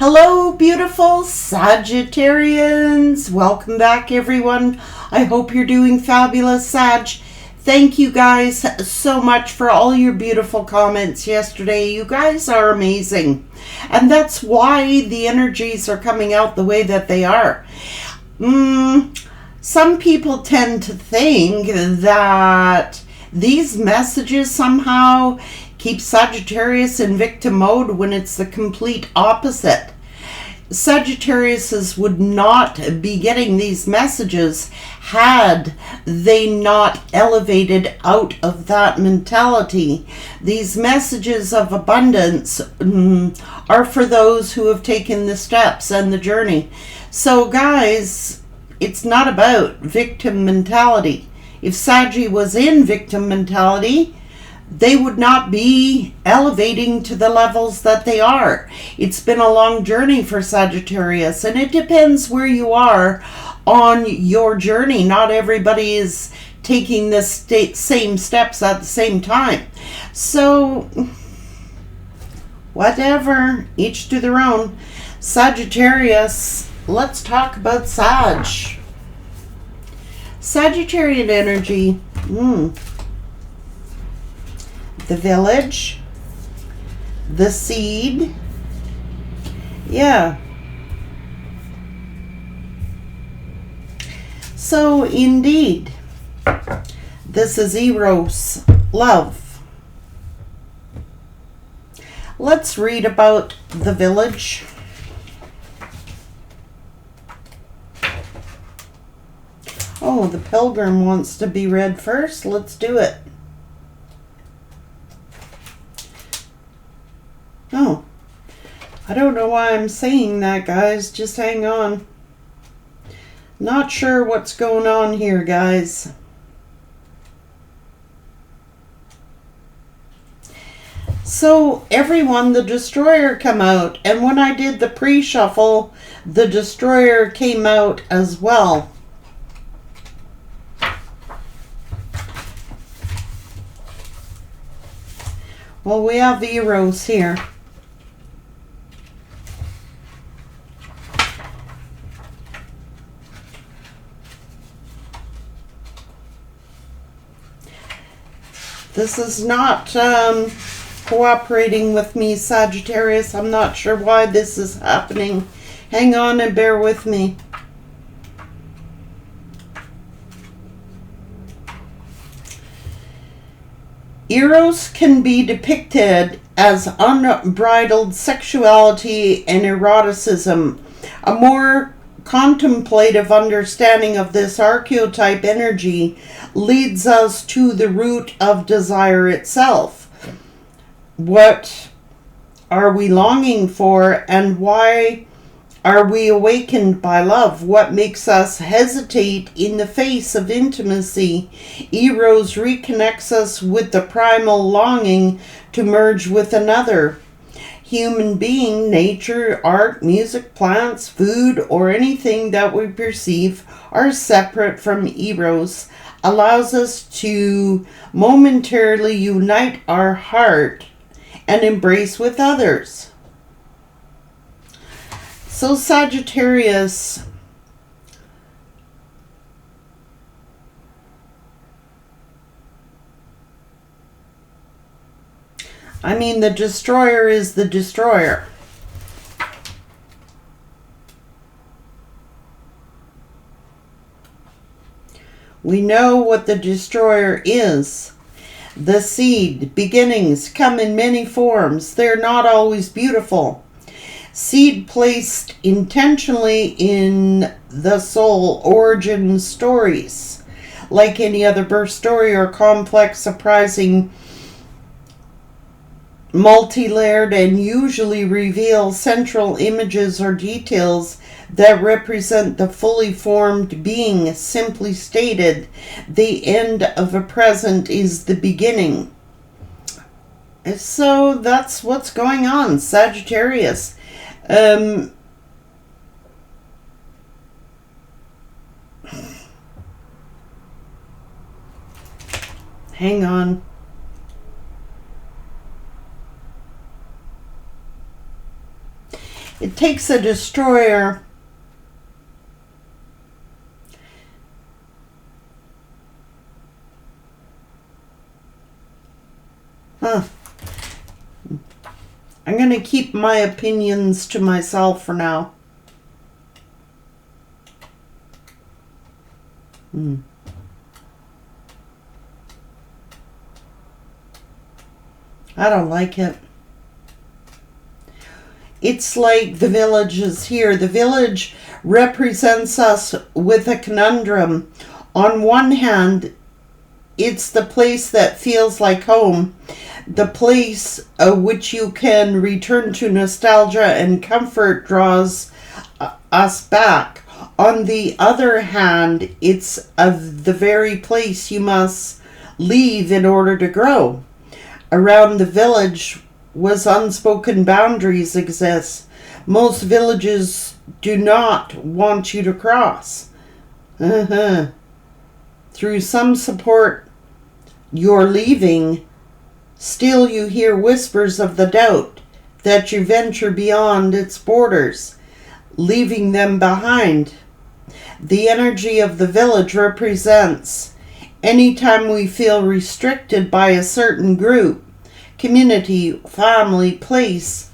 Hello, beautiful Sagittarians. Welcome back, everyone. I hope you're doing fabulous, Sag. Thank you guys so much for all your beautiful comments yesterday. You guys are amazing. And that's why the energies are coming out the way that they are. Some people tend to think that these messages somehow keep Sagittarius in victim mode when it's the complete opposite. Sagittariuses would not be getting these messages had they not elevated out of that mentality. These messages of abundance are for those who have taken the steps and the journey. So guys, it's not about victim mentality. If Saggy was in victim mentality, they would not be elevating to the levels that they are. It's been a long journey for Sagittarius, and it depends where you are on your journey. Not everybody is taking the same steps at the same time. So, whatever, each to their own. Sagittarius, let's talk about Sag. Sagittarian energy. The village, the seed, yeah. So indeed, this is Eros, love. Let's read about the village. Oh, the pilgrim wants to be read first. Let's do it. Oh, I don't know why I'm saying that, guys. Just hang on. Not sure what's going on here, guys. So, everyone, the Destroyer come out. And when I did the pre-shuffle, the Destroyer came out as well. Well, we have Eros here. This is not cooperating with me, Sagittarius. I'm not sure why this is happening. Hang on and bear with me. Eros can be depicted as unbridled sexuality and eroticism. A more contemplative understanding of this archetype energy leads us to the root of desire itself. What are we longing for, and why are we awakened by love? What makes us hesitate in the face of intimacy? Eros reconnects us with the primal longing to merge with another human being, nature, art, music, plants, food, or anything that we perceive are separate from Eros, allows us to momentarily unite our heart and embrace with others. So Sagittarius, I mean, the Destroyer is the Destroyer. We know what the Destroyer is. The seed, beginnings, come in many forms. They're not always beautiful. Seed placed intentionally in the soul, origin stories. Like any other birth story or complex, surprising, multi-layered, and usually reveal central images or details that represent the fully formed being. Simply stated, the end of a present is the beginning. So that's what's going on, Sagittarius. Hang on. It takes a destroyer I'm going to keep my opinions to myself for now. I don't like it. It's like the village is here. The village represents us with a conundrum. On one hand, it's the place that feels like home, the place which you can return to. Nostalgia and comfort draws us back. On the other hand, it's the very place you must leave in order to grow. Around the village was unspoken boundaries exist. Most villages do not want you to cross. Through some support you're leaving, still you hear whispers of the doubt that you venture beyond its borders, leaving them behind. The energy of the village represents anytime we feel restricted by a certain group, community, family, place,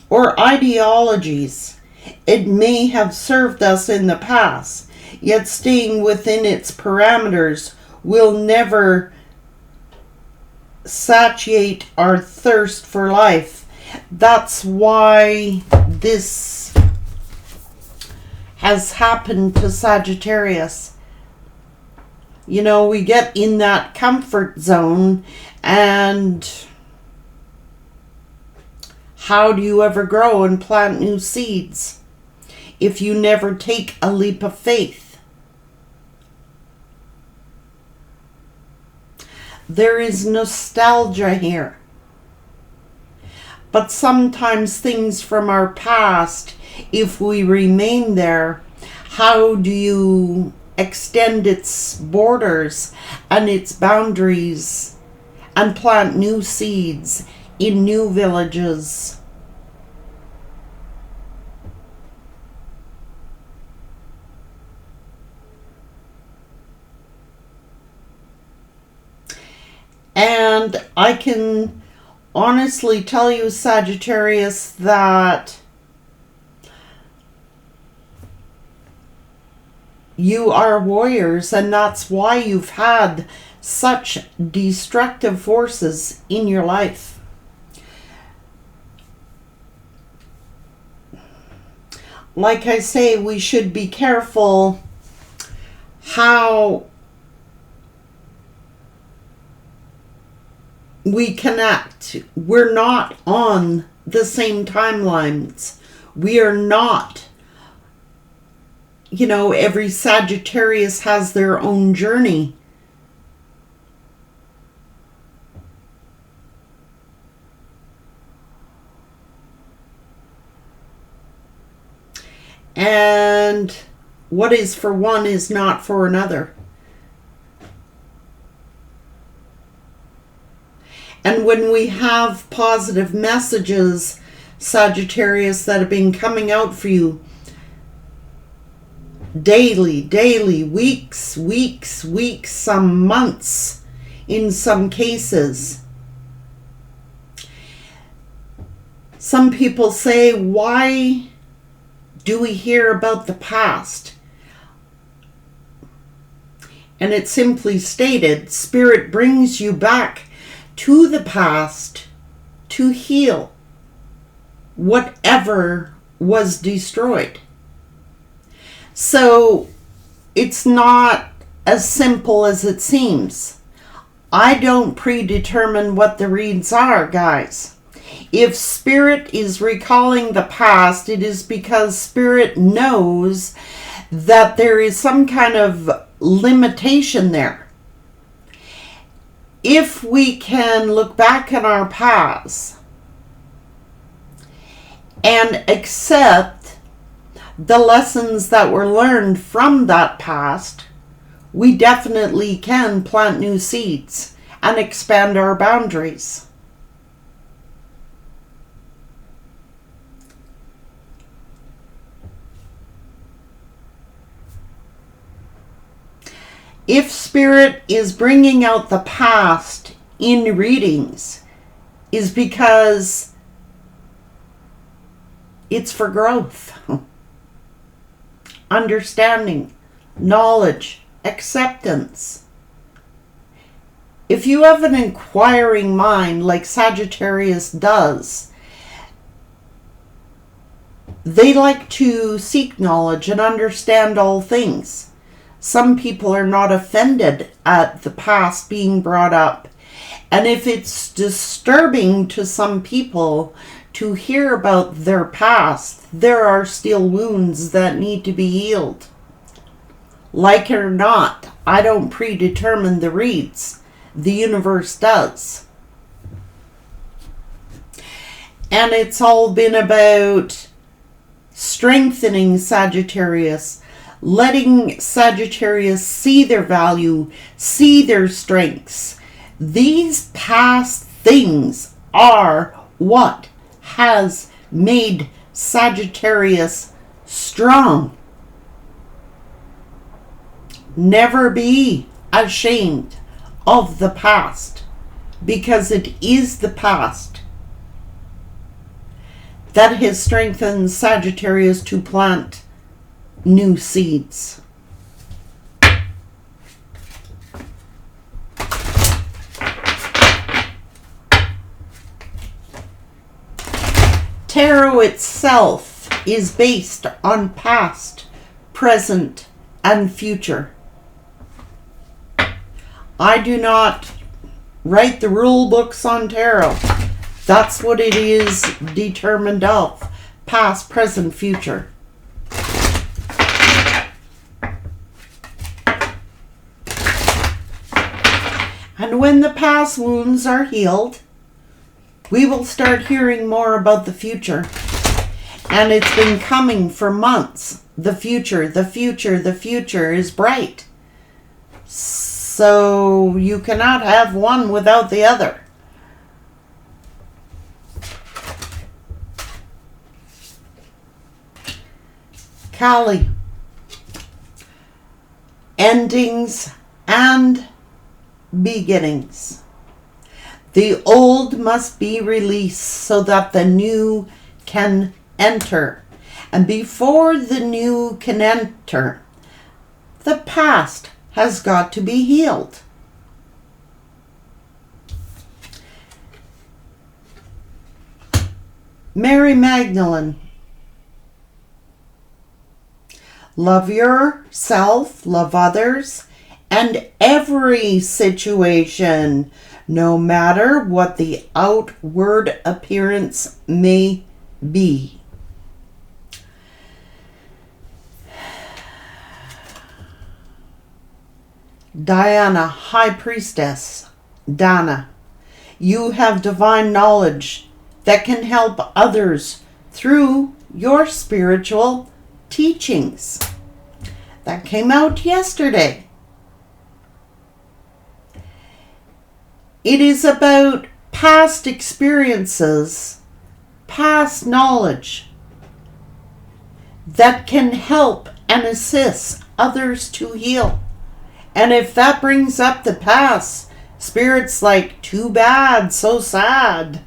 or ideologies. It may have served us in the past, yet staying within its parameters will never satiate our thirst for life. That's why this has happened to Sagittarius. You know, we get in that comfort zone, and how do you ever grow and plant new seeds if you never take a leap of faith? There is nostalgia here. But sometimes things from our past, if we remain there, how do you extend its borders and its boundaries and plant new seeds in new villages? And I can honestly tell you, Sagittarius, that you are warriors, and that's why you've had such destructive forces in your life. Like I say, we should be careful how we connect. We're not on the same timelines. We are not, you know, every Sagittarius has their own journey. And what is for one is not for another. And when we have positive messages, Sagittarius, that have been coming out for you daily, weeks, some months in some cases. Some people say, why do we hear about the past? And it's simply stated, Spirit brings you back to the past to heal whatever was destroyed. So it's not as simple as it seems. I don't predetermine what the reads are, guys. If Spirit is recalling the past, it is because Spirit knows that there is some kind of limitation there. If we can look back in our past and accept the lessons that were learned from that past, we definitely can plant new seeds and expand our boundaries. If Spirit is bringing out the past in readings, is because it's for growth, understanding, knowledge, acceptance. If you have an inquiring mind like Sagittarius does, they like to seek knowledge and understand all things. Some people are not offended at the past being brought up. And if it's disturbing to some people to hear about their past, there are still wounds that need to be healed. Like it or not, I don't predetermine the reads. The universe does. And it's all been about strengthening Sagittarius, letting Sagittarius see their value, see their strengths. These past things are what has made Sagittarius strong. Never be ashamed of the past, because it is the past that has strengthened Sagittarius to plant new seeds. Tarot itself is based on past, present, and future. I do not write the rule books on tarot. That's what it is determined of. Past, present, future. And when the past wounds are healed, we will start hearing more about the future. And it's been coming for months. The future, the future, the future is bright. So you cannot have one without the other. Kali. Endings and beginnings. The old must be released so that the new can enter. And before the new can enter, the past has got to be healed. Mary Magdalene. Love yourself, love others, and every situation, no matter what the outward appearance may be. Diana, High Priestess, Dana, you have divine knowledge that can help others through your spiritual teachings. That came out yesterday. It is about past experiences, past knowledge that can help and assist others to heal. And if that brings up the past, Spirit's like, too bad, so sad.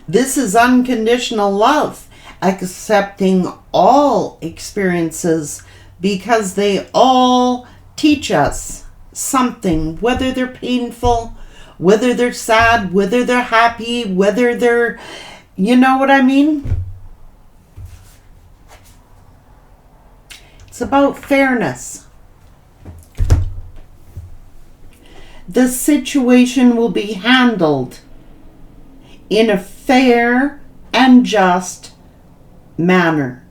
This is unconditional love, accepting all experiences because they all teach us something, whether they're painful, whether they're sad, whether they're happy, whether they're, you know what I mean? It's about fairness. The situation will be handled in a fair and just manner,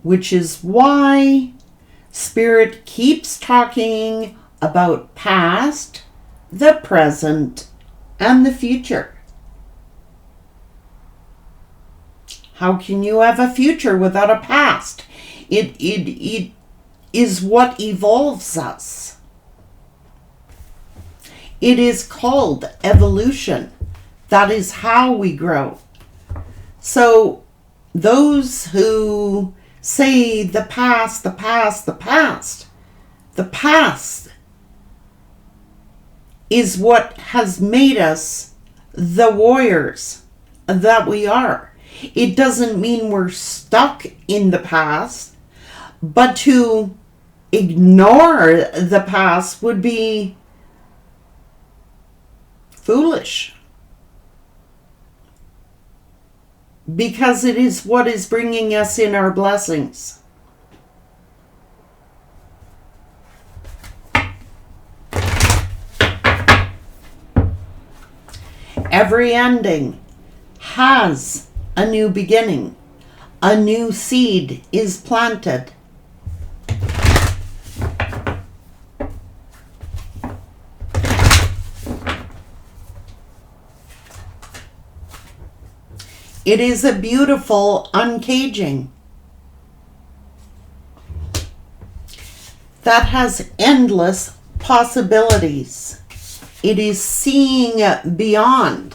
which is why Spirit keeps talking about past, the present, and the future. How can you have a future without a past? It is what evolves us. It is called evolution. That is how we grow. So those who say the past, The past is what has made us the warriors that we are. It doesn't mean we're stuck in the past, but to ignore the past would be foolish, because it is what is bringing us in our blessings. Every ending has a new beginning. A new seed is planted. It is a beautiful uncaging that has endless possibilities. It is seeing beyond.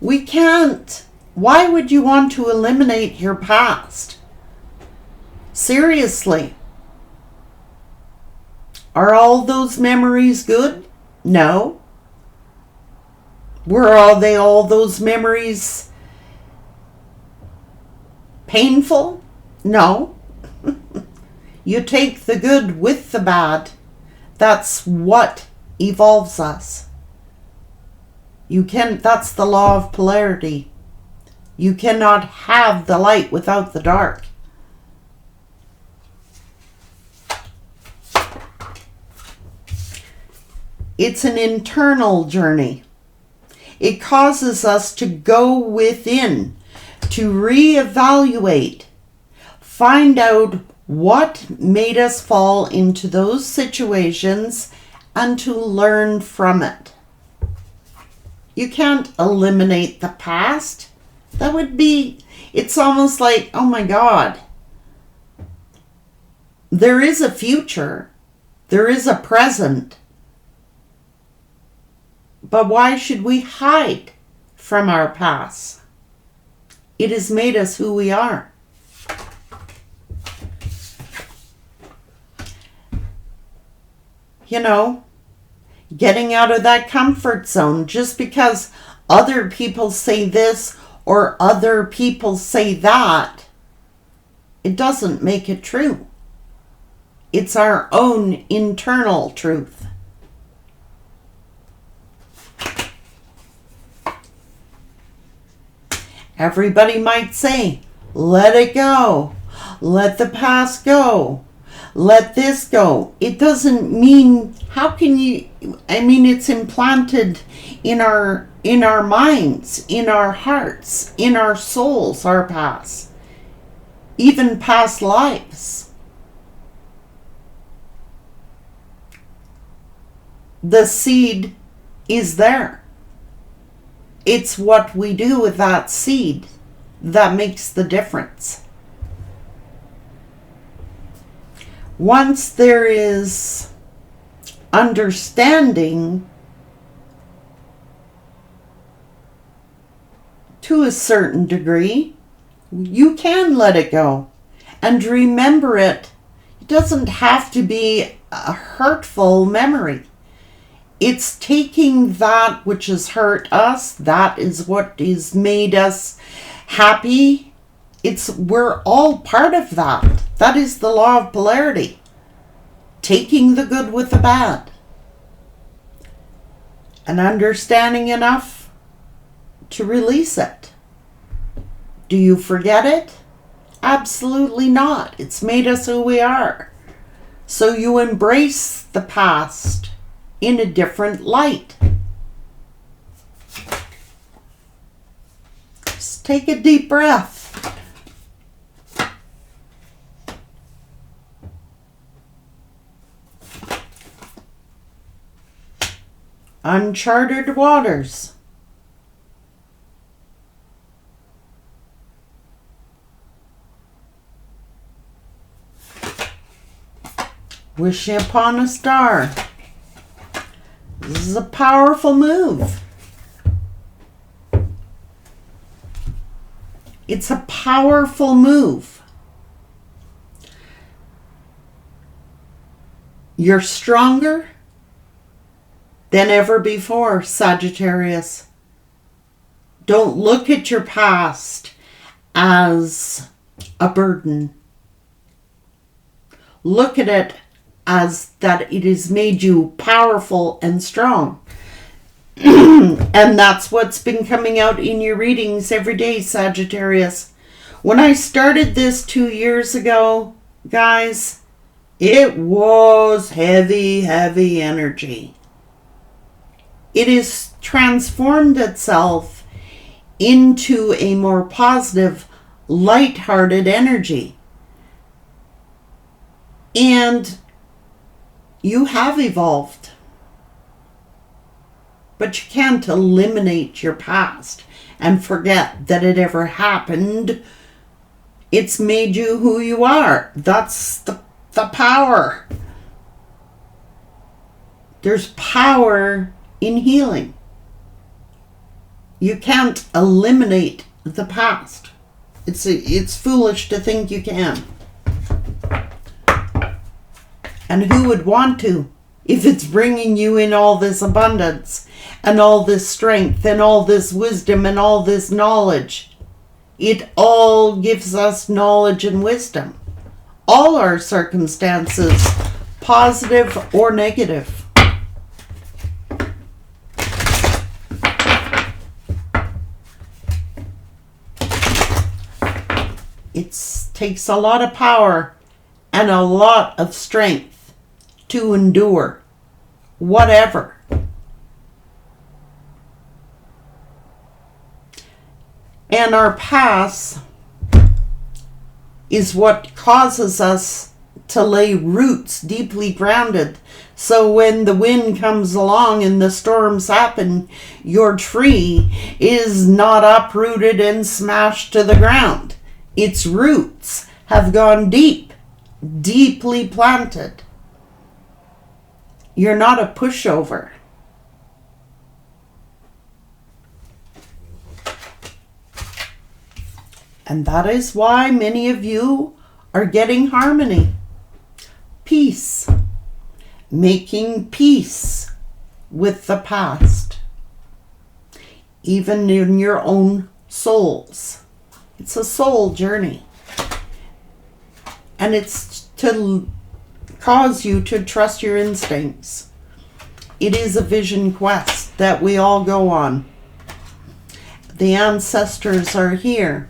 We can't. Why would you want to eliminate your past? Seriously. Are all those memories good? No. Were all those memories painful? No. You take the good with the bad. That's what evolves us. That's the law of polarity. You cannot have the light without the dark. It's an internal journey. It causes us to go within, to reevaluate, find out what made us fall into those situations, and to learn from it. You can't eliminate the past. It's almost like, oh my God. There is a future. There is a present. But why should we hide from our past? It has made us who we are. Getting out of that comfort zone just because other people say this or other people say that, it doesn't make it true. It's our own internal truth. Everybody might say, let it go. Let the past go. Let this go. It doesn't mean, it's implanted in our minds, in our hearts, in our souls, our past, even past lives. The seed is there. It's what we do with that seed that makes the difference. Once there is understanding to a certain degree, you can let it go and remember it. It doesn't have to be a hurtful memory. It's taking that which has hurt us, that is what has made us happy. We're all part of that. That is the law of polarity. Taking the good with the bad. And understanding enough to release it. Do you forget it? Absolutely not. It's made us who we are. So you embrace the past in a different light. Just take a deep breath. Uncharted waters. Wishing upon a star. This is a powerful move. It's a powerful move. You're stronger than ever before, Sagittarius. Don't look at your past as a burden. Look at it as that it has made you powerful and strong. And that's what's been coming out in your readings every day, Sagittarius. When I started this 2 years ago, guys, it was heavy, heavy energy. It has transformed itself into a more positive, light-hearted energy. And you have evolved. But you can't eliminate your past and forget that it ever happened. It's made you who you are. That's the power. There's power in healing. You can't eliminate the past. It's foolish to think you can. And who would want to if it's bringing you in all this abundance and all this strength and all this wisdom and all this knowledge? It all gives us knowledge and wisdom. All our circumstances, positive or negative. It takes a lot of power and a lot of strength to endure whatever. And our past is what causes us to lay roots deeply grounded. So when the wind comes along and the storms happen, your tree is not uprooted and smashed to the ground. Its roots have gone deep, deeply planted. You're not a pushover. And that is why many of you are getting harmony, peace, making peace with the past, even in your own souls. It's a soul journey. And it's to cause you to trust your instincts. It is a vision quest that we all go on. The ancestors are here,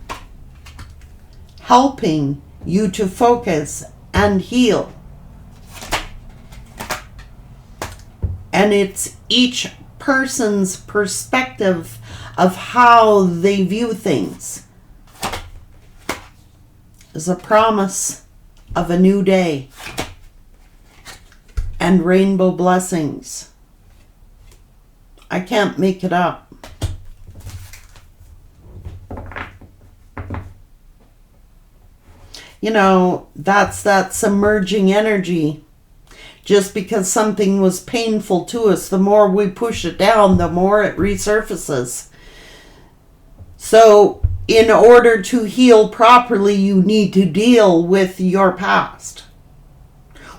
helping you to focus and heal. And it's each person's perspective of how they view things. Is a promise of a new day and rainbow blessings. I can't make it up. You know, that's that submerging energy. Just because something was painful to us, the more we push it down, the more it resurfaces. So, in order to heal properly, you need to deal with your past.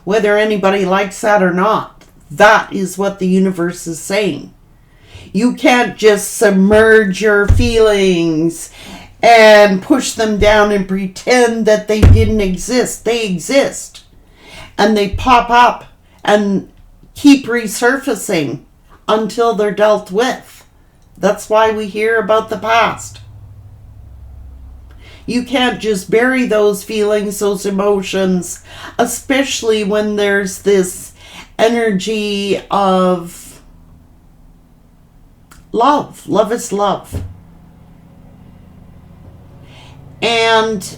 Whether anybody likes that or not, that is what the universe is saying. You can't just submerge your feelings and push them down and pretend that they didn't exist. They exist. And they pop up and keep resurfacing until they're dealt with. That's why we hear about the past. You can't just bury those feelings, those emotions, especially when there's this energy of love. Love is love. And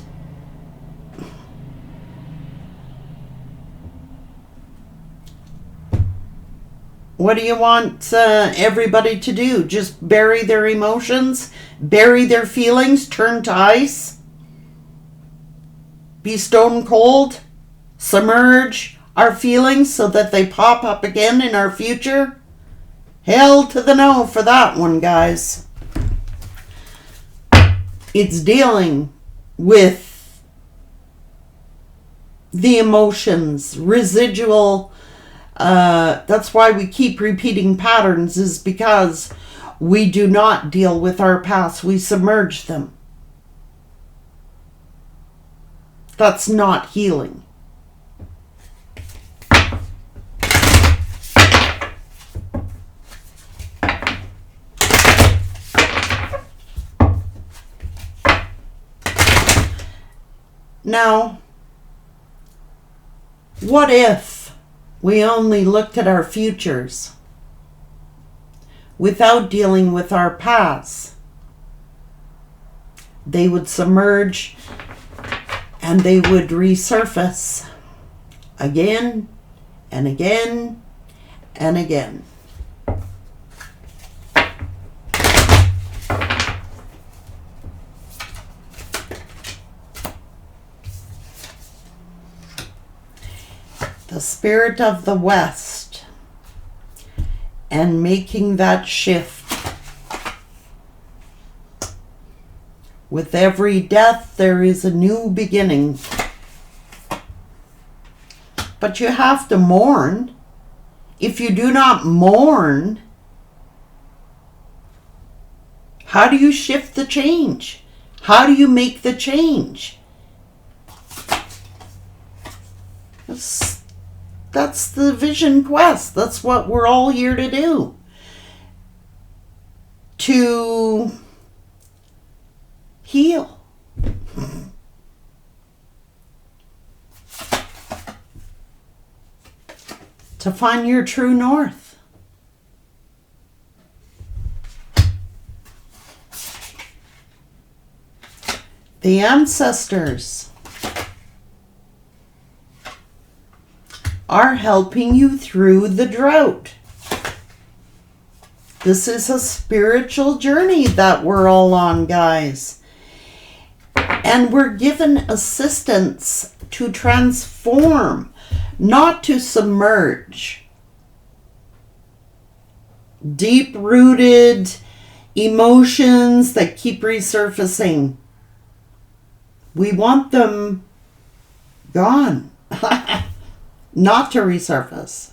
what do you want everybody to do? Just bury their emotions? Bury their feelings? Turn to ice? Be stone cold? Submerge our feelings so that they pop up again in our future? Hell to the no for that one, guys. It's dealing with the emotions, residual. That's why we keep repeating patterns, is because we do not deal with our past. We submerge them. That's not healing. Now, what if we only looked at our futures without dealing with our past? They would submerge and they would resurface again and again and again. The spirit of the West and making that shift. With every death, there is a new beginning. But you have to mourn. If you do not mourn, how do you shift the change? How do you make the change? That's the vision quest. That's what we're all here to do. To heal. To find your true north. The ancestors are helping you through the drought. This is a spiritual journey that we're all on, guys. And we're given assistance to transform, not to submerge. Deep-rooted emotions that keep resurfacing. We want them gone. Not to resurface.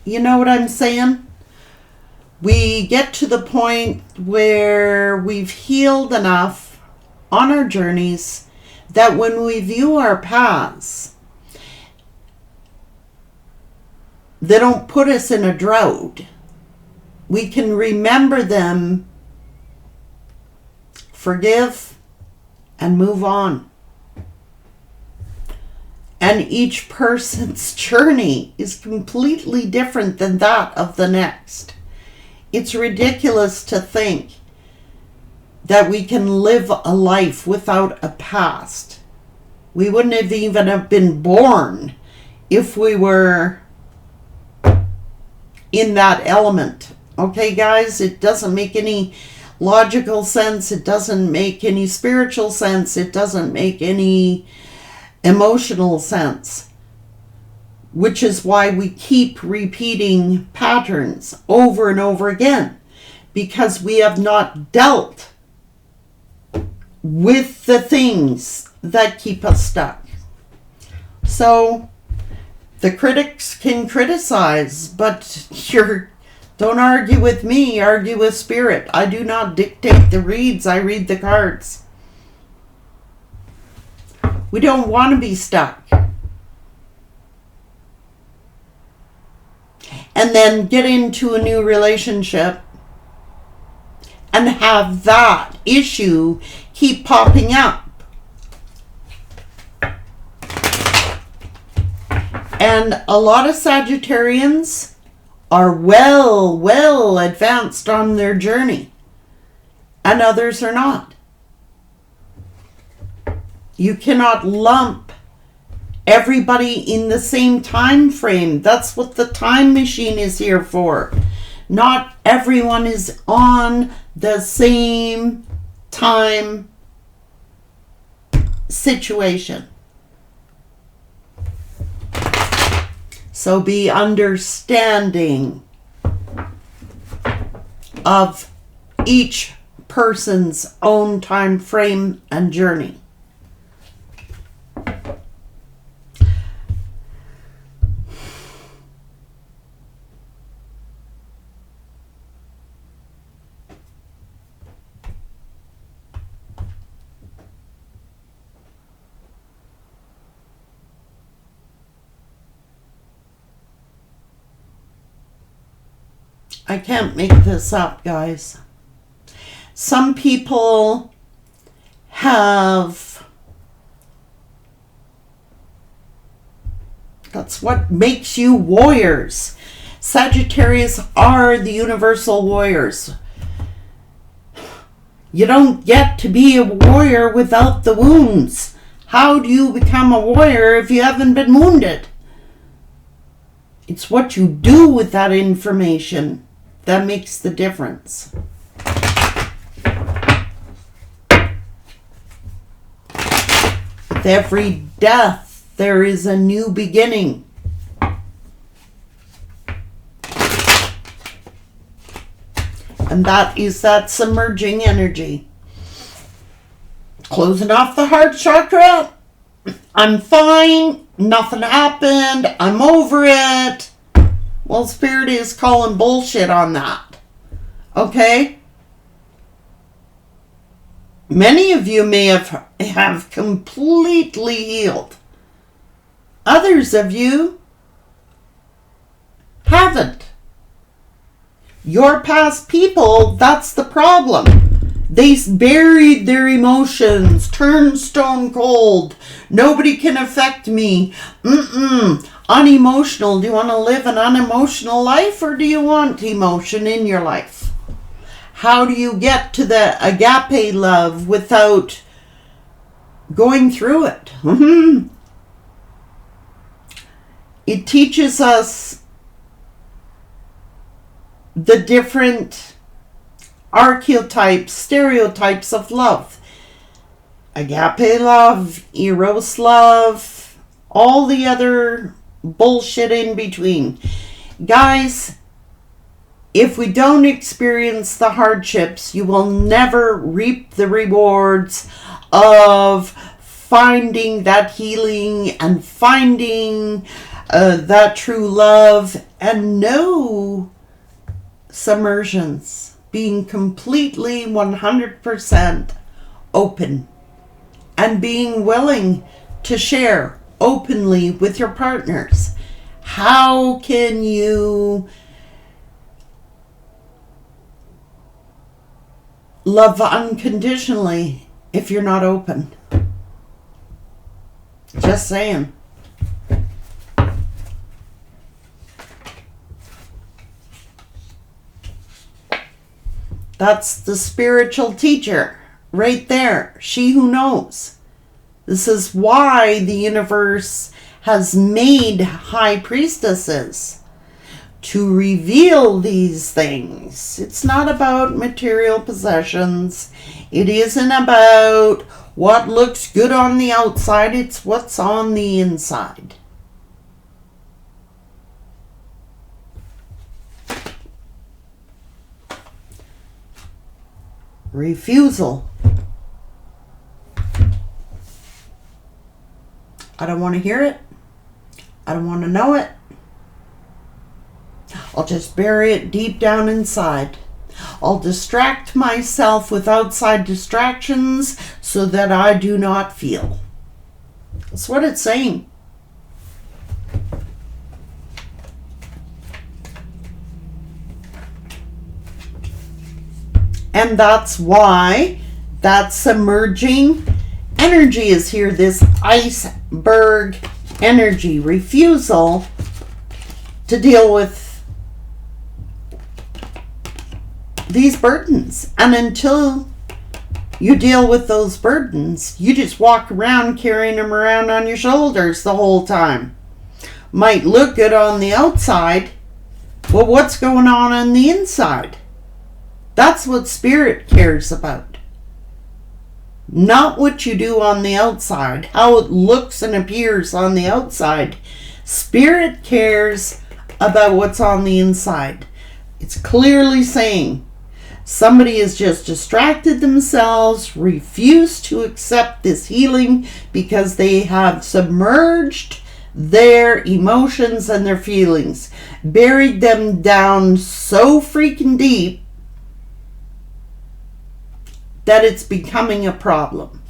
You know what I'm saying? We get to the point where we've healed enough on our journeys that when we view our paths, they don't put us in a drought. We can remember them, forgive, and move on. And each person's journey is completely different than that of the next. It's ridiculous to think that we can live a life without a past. We wouldn't have even have been born if we were in that element. Okay, guys? It doesn't make any logical sense. It doesn't make any spiritual sense. It doesn't make any emotional sense, which is why we keep repeating patterns over and over again, because we have not dealt with the things that keep us stuck. So the critics can criticize, but don't argue with me, argue with spirit. I do not dictate the reads, I read the cards. We don't want to be stuck. And then get into a new relationship and have that issue keep popping up. And a lot of Sagittarians are well advanced on their journey, and others are not. You cannot lump everybody in the same time frame. That's what the time machine is here for. Not everyone is on the same time situation. So be understanding of each person's own time frame and journey. I can't make this up, guys. Some people have... That's what makes you warriors. Sagittarius are the universal warriors. You don't get to be a warrior without the wounds. How do you become a warrior if you haven't been wounded? It's what you do with that information that makes the difference. With every death, there is a new beginning. And that is that submerging energy. Closing off the heart chakra. I'm fine. Nothing happened. I'm over it. Well, Spirit is calling bullshit on that. Okay? Many of you may have completely healed. Others of you haven't. Your past people, that's the problem. They buried their emotions, turned stone cold. Nobody can affect me. Unemotional. Do you want to live an unemotional life, or do you want emotion in your life? How do you get to the agape love without going through it? It teaches us the different archetypes, stereotypes of love. Agape love, Eros love, all the other bullshit in between. Guys, if we don't experience the hardships, you will never reap the rewards of finding that healing and finding that true love, and no submersions. Being completely 100% open and being willing to share openly with your partners. How can you love unconditionally if you're not open? Just saying. That's the spiritual teacher right there. She who knows. This is why the universe has made high priestesses, to reveal these things. It's not about material possessions. It isn't about what looks good on the outside. It's what's on the inside. Refusal. I don't want to hear it. I don't want to know it. I'll just bury it deep down inside. I'll distract myself with outside distractions so that I do not feel. That's what it's saying. And that's why that submerging energy is here. This iceberg energy. Refusal to deal with these burdens. And until you deal with those burdens, you just walk around carrying them around on your shoulders the whole time. Might look good on the outside. Well, what's going on the inside? That's what Spirit cares about. Not what you do on the outside, how it looks and appears on the outside. Spirit cares about what's on the inside. It's clearly saying Somebody has just distracted themselves, refused to accept this healing because they have submerged their emotions and their feelings, buried them down so freaking deep that it's becoming a problem.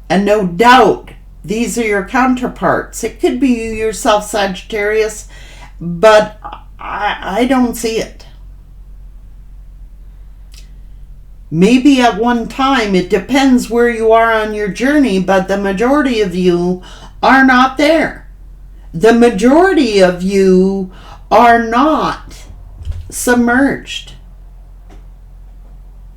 And no doubt, these are your counterparts. It could be you yourself, Sagittarius, but I don't see it. Maybe at one time, it depends where you are on your journey, but the majority of you are not there. The majority of you are not submerged.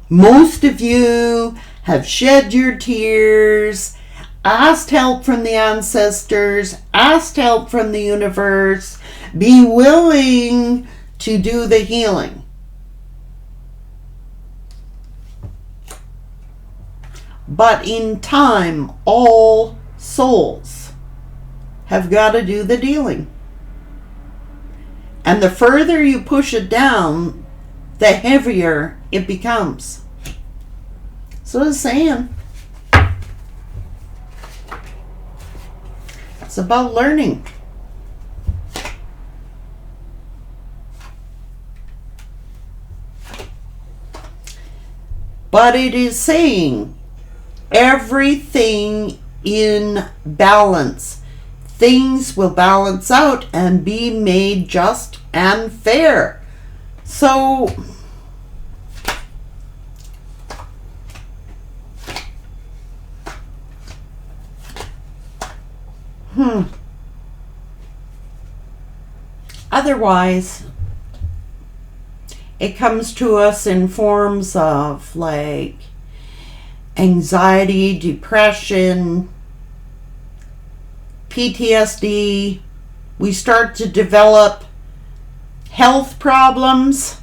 Most of you have shed your tears, asked help from the ancestors, asked help from the universe, be willing to do the healing. But in time, all souls have got to do the dealing. And the further you push it down, the heavier it becomes. So it's saying, it's about learning. But it is saying, everything in balance. Things will balance out and be made just and fair. So, otherwise, it comes to us in forms of like anxiety, depression, PTSD. We start to develop health problems.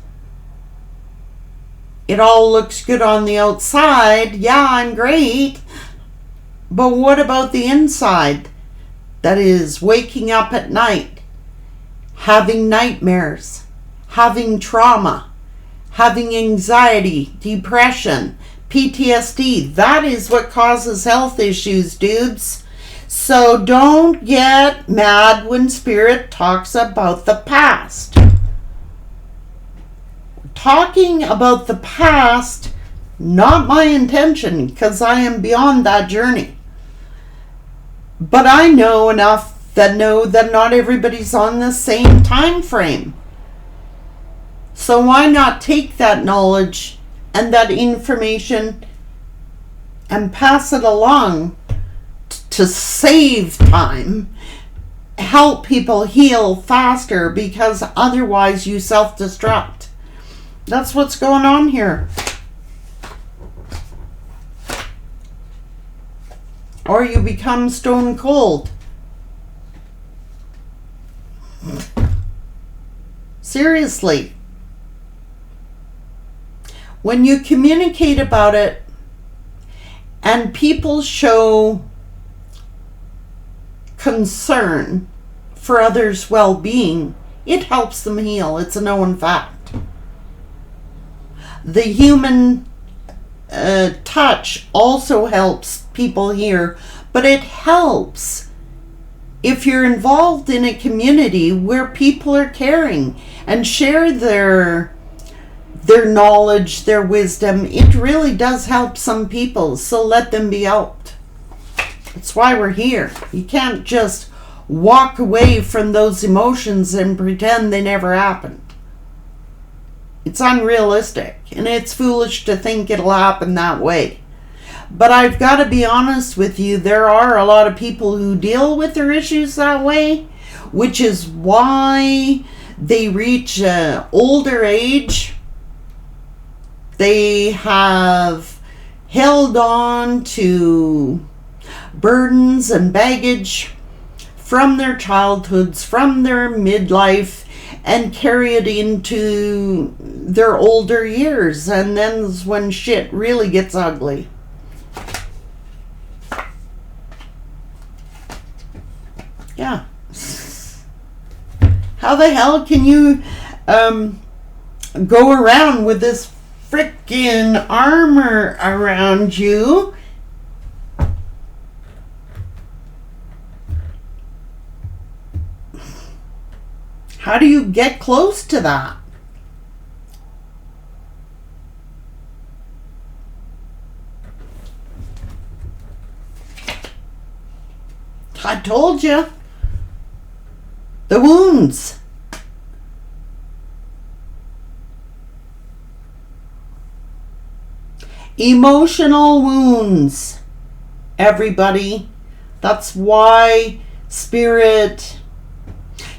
It all looks good on the outside. Yeah, I'm great. But what about the inside? That is waking up at night, having nightmares, having trauma, having anxiety, depression, PTSD. That is what causes health issues, dudes. So don't get mad when Spirit talks about the past. Talking about the past, not my intention, because I am beyond that journey. But I know enough that know that not everybody's on the same time frame. So why not take that knowledge and that information and pass it along to save time, help people heal faster, because otherwise you self-destruct. That's what's going on here. Or you become stone cold. Seriously. When you communicate about it and people show concern for others' well-being, it helps them heal. It's a known fact. The human touch also helps people heal, but it helps if you're involved in a community where people are caring and share their knowledge, their wisdom. It really does help some people, so let them be helped. That's why we're here. You can't just walk away from those emotions and pretend they never happened. It's unrealistic, and it's foolish to think it'll happen that way. But I've got to be honest with you, there are a lot of people who deal with their issues that way, which is why they reach older age. They have held on to burdens and baggage from their childhoods, from their midlife, and carry it into their older years. And then is when shit really gets ugly. Yeah. How the hell can you go around with this frickin' armor around you. How do you get close to that? I told you. The wounds. Emotional wounds. Everybody. That's why Spirit...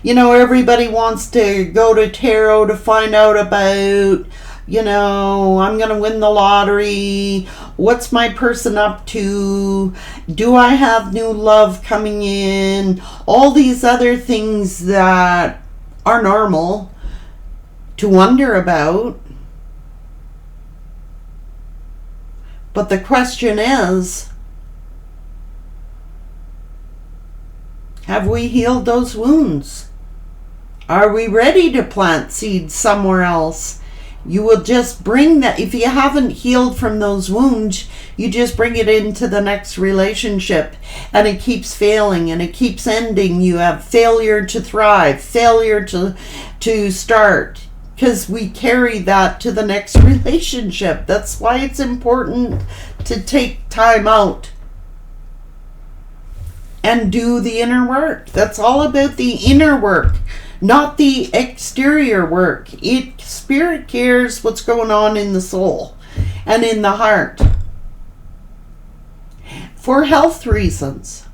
everybody wants to go to tarot to find out about, I'm going to win the lottery. What's my person up to? Do I have new love coming in? All these other things that are normal to wonder about. But the question is, have we healed those wounds? Are we ready to plant seeds somewhere else? You will just bring that. If you haven't healed from those wounds, you just bring it into the next relationship, and it keeps failing and it keeps ending. You have failure to thrive, failure to start, because we carry that to the next relationship. That's why it's important to take time out and do the inner work. That's all about the inner work, not the exterior work. Spirit cares what's going on in the soul and in the heart. For health reasons,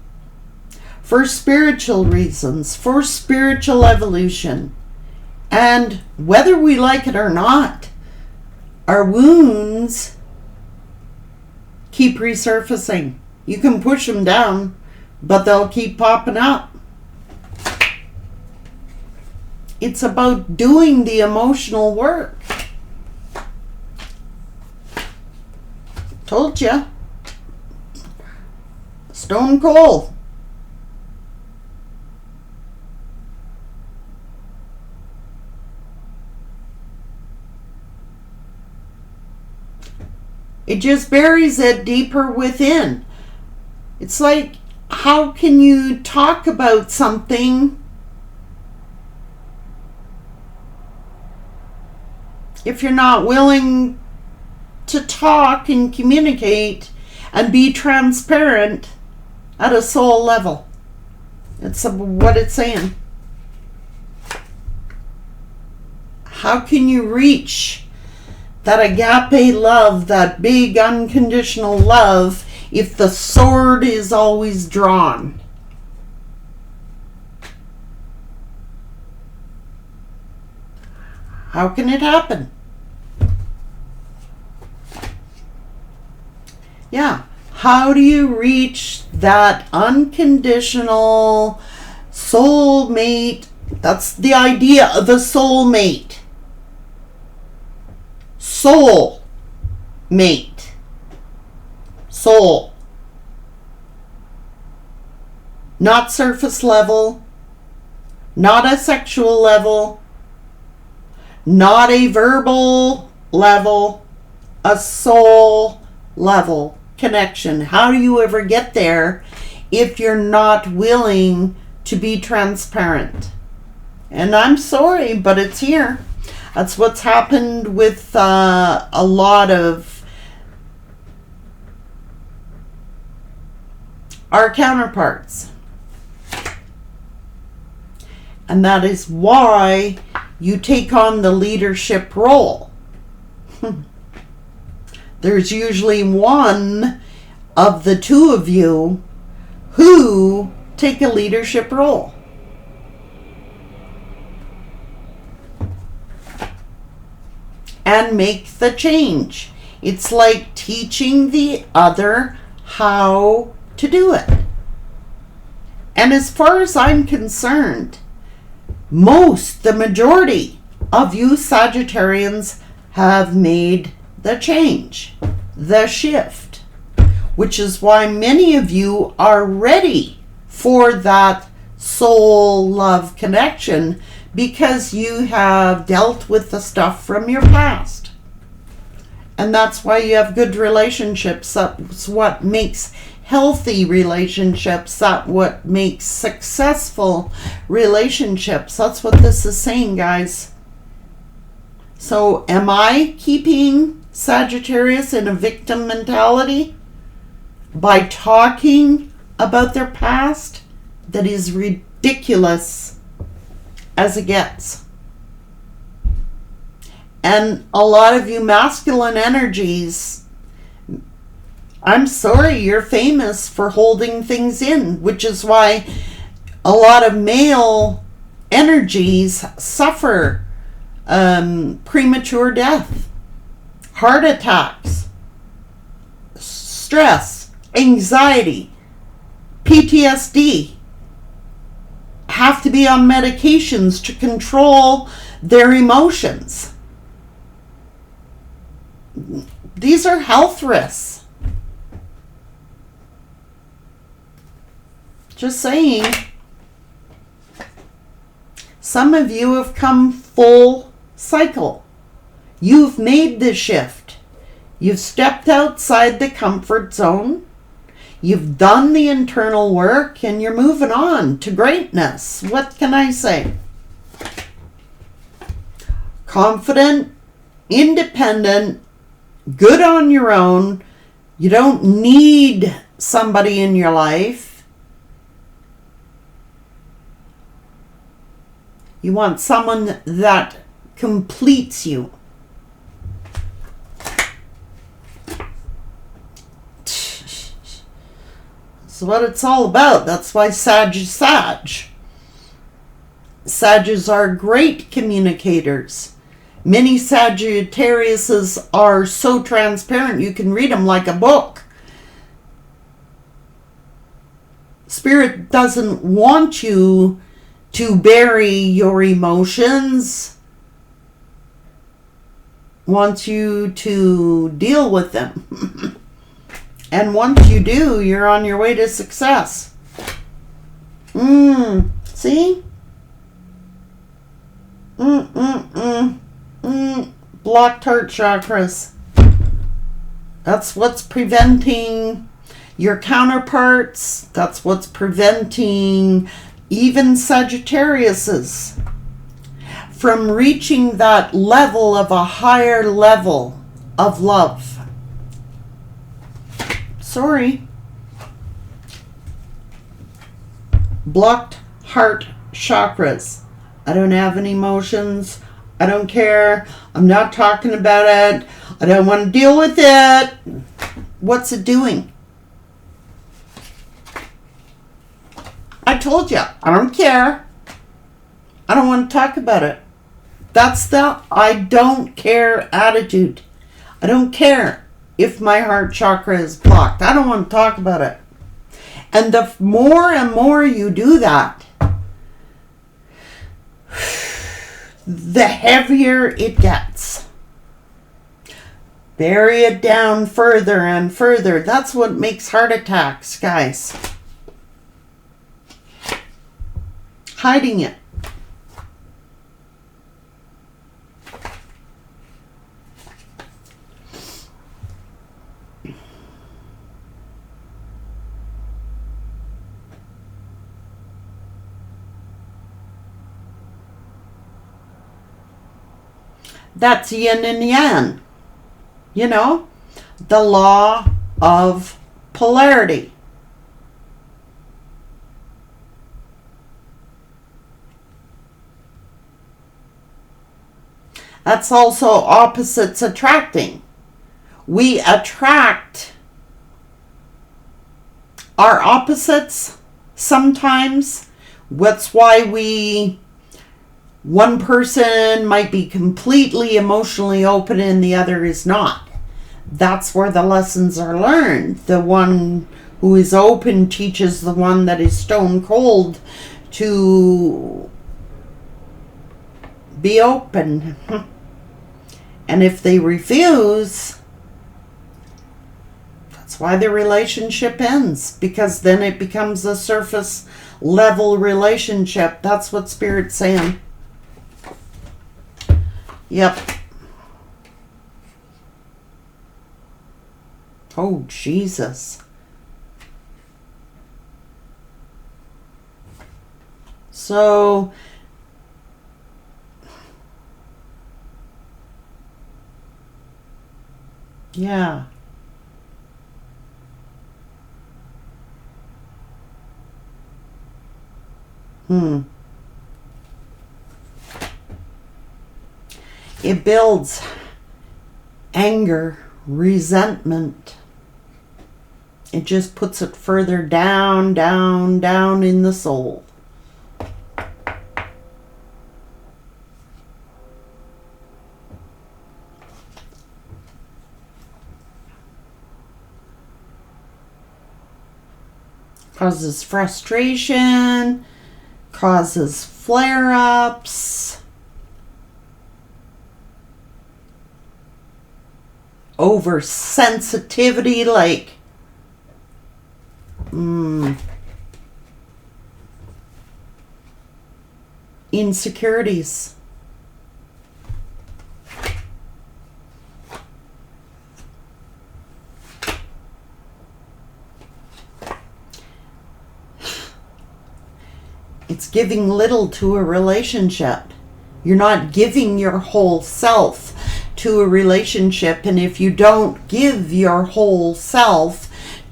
for spiritual reasons, for spiritual evolution. And whether we like it or not, our wounds keep resurfacing. You can push them down, but they'll keep popping up. It's about doing the emotional work. Told ya. Stone cold. It just buries it deeper within. It's like, how can you talk about something if you're not willing to talk and communicate and be transparent at a soul level? It's what it's saying. How can you reach that agape love, that big unconditional love, if the sword is always drawn? How can it happen? Yeah. How do you reach that unconditional soulmate? That's the idea of the soulmate. Soul mate. Soul. Not surface level. Not a sexual level. Not a verbal level. A soul level connection. How do you ever get there if you're not willing to be transparent? And I'm sorry, but it's here. That's what's happened with a lot of our counterparts. And that is why you take on the leadership role. There's usually one of the two of you who take a leadership role. And make the change. It's like teaching the other how to do it. And as far as I'm concerned, the majority of you Sagittarians have made the change, the shift, which is why many of you are ready for that soul love connection, because you have dealt with the stuff from your past. And that's why you have good relationships. That's what makes healthy relationships. That's what makes successful relationships. That's what this is saying, guys. So am I keeping Sagittarius in a victim mentality by talking about their past? That is ridiculous as it gets. And a lot of you masculine energies, I'm sorry, you're famous for holding things in, which is why a lot of male energies suffer premature death, heart attacks, stress, anxiety, PTSD, have to be on medications to control their emotions. These are health risks. Just saying. Some of you have come full cycle. You've made the shift. You've stepped outside the comfort zone. You've done the internal work and you're moving on to greatness. What can I say? Confident, independent, good on your own. You don't need somebody in your life. You want someone that completes you. That's what it's all about. That's why Sag is Sag. Sages are great communicators. Many Sagittariuses are so transparent you can read them like a book. Spirit doesn't want you to bury your emotions, wants you to deal with them. And once you do, you're on your way to success. See? Blocked heart chakras. That's what's preventing your counterparts. That's what's preventing even Sagittariuses from reaching that level of a higher level of love. Sorry. Blocked heart chakras. I don't have any emotions. I don't care. I'm not talking about it. I don't want to deal with it. What's it doing? I told you, I don't care. I don't want to talk about it. That's the I don't care attitude. I don't care if my heart chakra is blocked. I don't want to talk about it. And the more and more you do that, the heavier it gets. Bury it down further and further. That's what makes heart attacks, guys. Hiding it. That's yin and yang. You know, the law of polarity. That's also opposites attracting. We attract our opposites sometimes. That's why one person might be completely emotionally open and the other is not. That's where the lessons are learned. The one who is open teaches the one that is stone cold to be open. And if they refuse, that's why the relationship ends, because then it becomes a surface level relationship. That's what Spirit's saying. Yep. Oh, Jesus. So, yeah. It builds anger, resentment. It just puts it further down, down, down in the soul. Causes frustration, causes flare-ups, oversensitivity, like insecurities. It's giving little to a relationship. You're not giving your whole self to a relationship. And if you don't give your whole self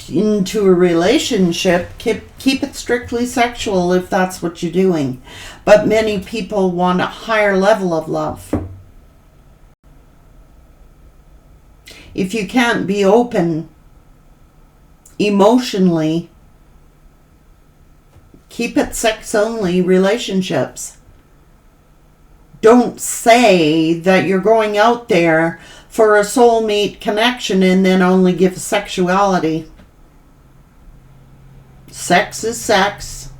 into a relationship, keep it strictly sexual if that's what you're doing. But many people want a higher level of love. If you can't be open emotionally, keep it sex only relationships. Don't say that you're going out there for a soulmate connection and then only give sexuality. Sex is sex.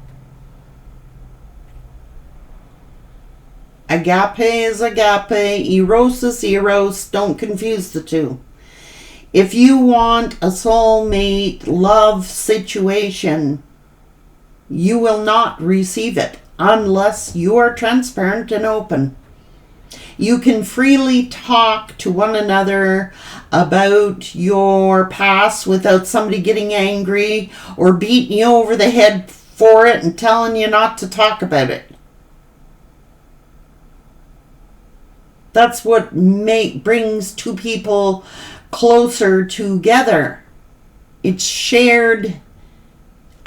Agape is agape. Eros is eros. Don't confuse the two. If you want a soulmate love situation, you will not receive it unless you are transparent and open. You can freely talk to one another about your past without somebody getting angry or beating you over the head for it and telling you not to talk about it. That's what brings two people closer together. It's shared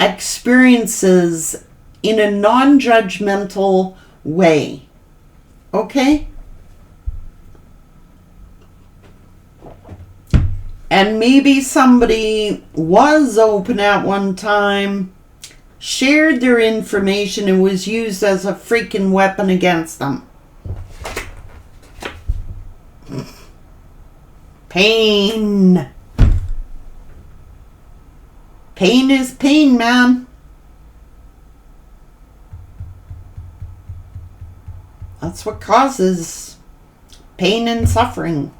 experiences in a non-judgmental way. Okay? And maybe somebody was open at one time, shared their information, and was used as a freaking weapon against them. Pain. Pain is pain, man. That's what causes pain and suffering.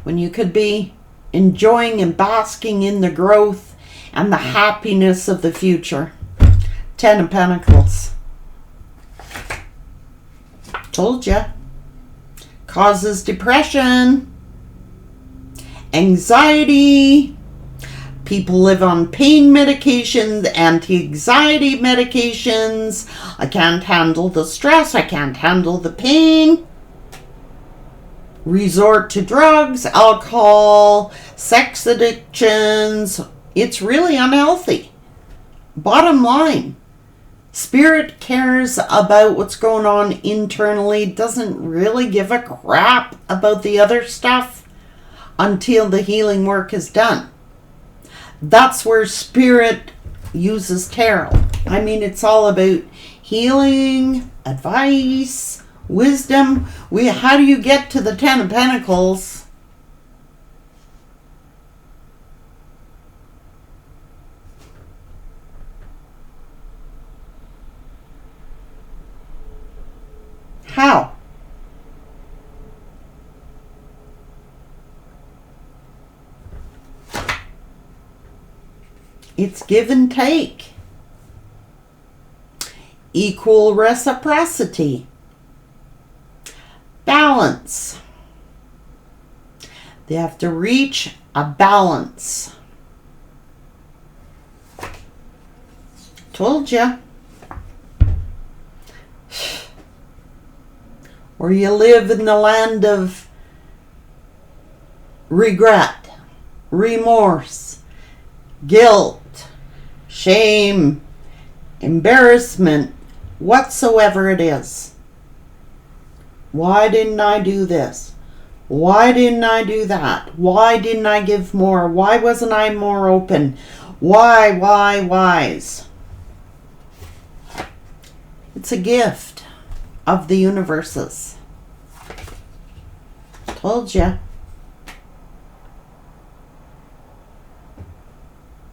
When you could be enjoying and basking in the growth and the happiness of the future. 10 of Pentacles. Told ya. Causes depression, anxiety. People live on pain medications, anti-anxiety medications. I can't handle the stress. I can't handle the pain. Resort to drugs, alcohol, sex addictions. It's really unhealthy. Bottom line, Spirit cares about what's going on internally, doesn't really give a crap about the other stuff until the healing work is done. That's where Spirit uses tarot. I mean, it's all about healing, advice, wisdom. How do you get to the 10 of Pentacles? How? It's give and take. equal reciprocity. Balance. They have to reach a balance. Told ya. Or you live in the land of regret, remorse, guilt, shame, embarrassment, whatsoever it is. Why didn't I do this? Why didn't I do that? Why didn't I give more? Why wasn't I more open? Whys? It's a gift of the universes. Told ya.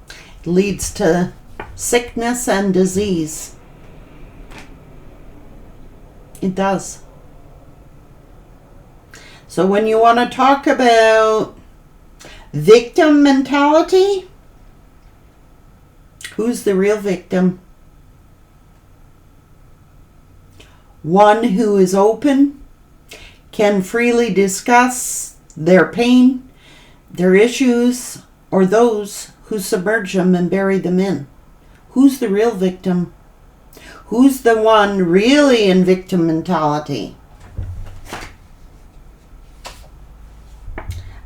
It leads to sickness and disease. It does. So when you want to talk about victim mentality, who's the real victim? One who is open, can freely discuss their pain, their issues, or those who submerge them and bury them in. Who's the real victim? Who's the one really in victim mentality?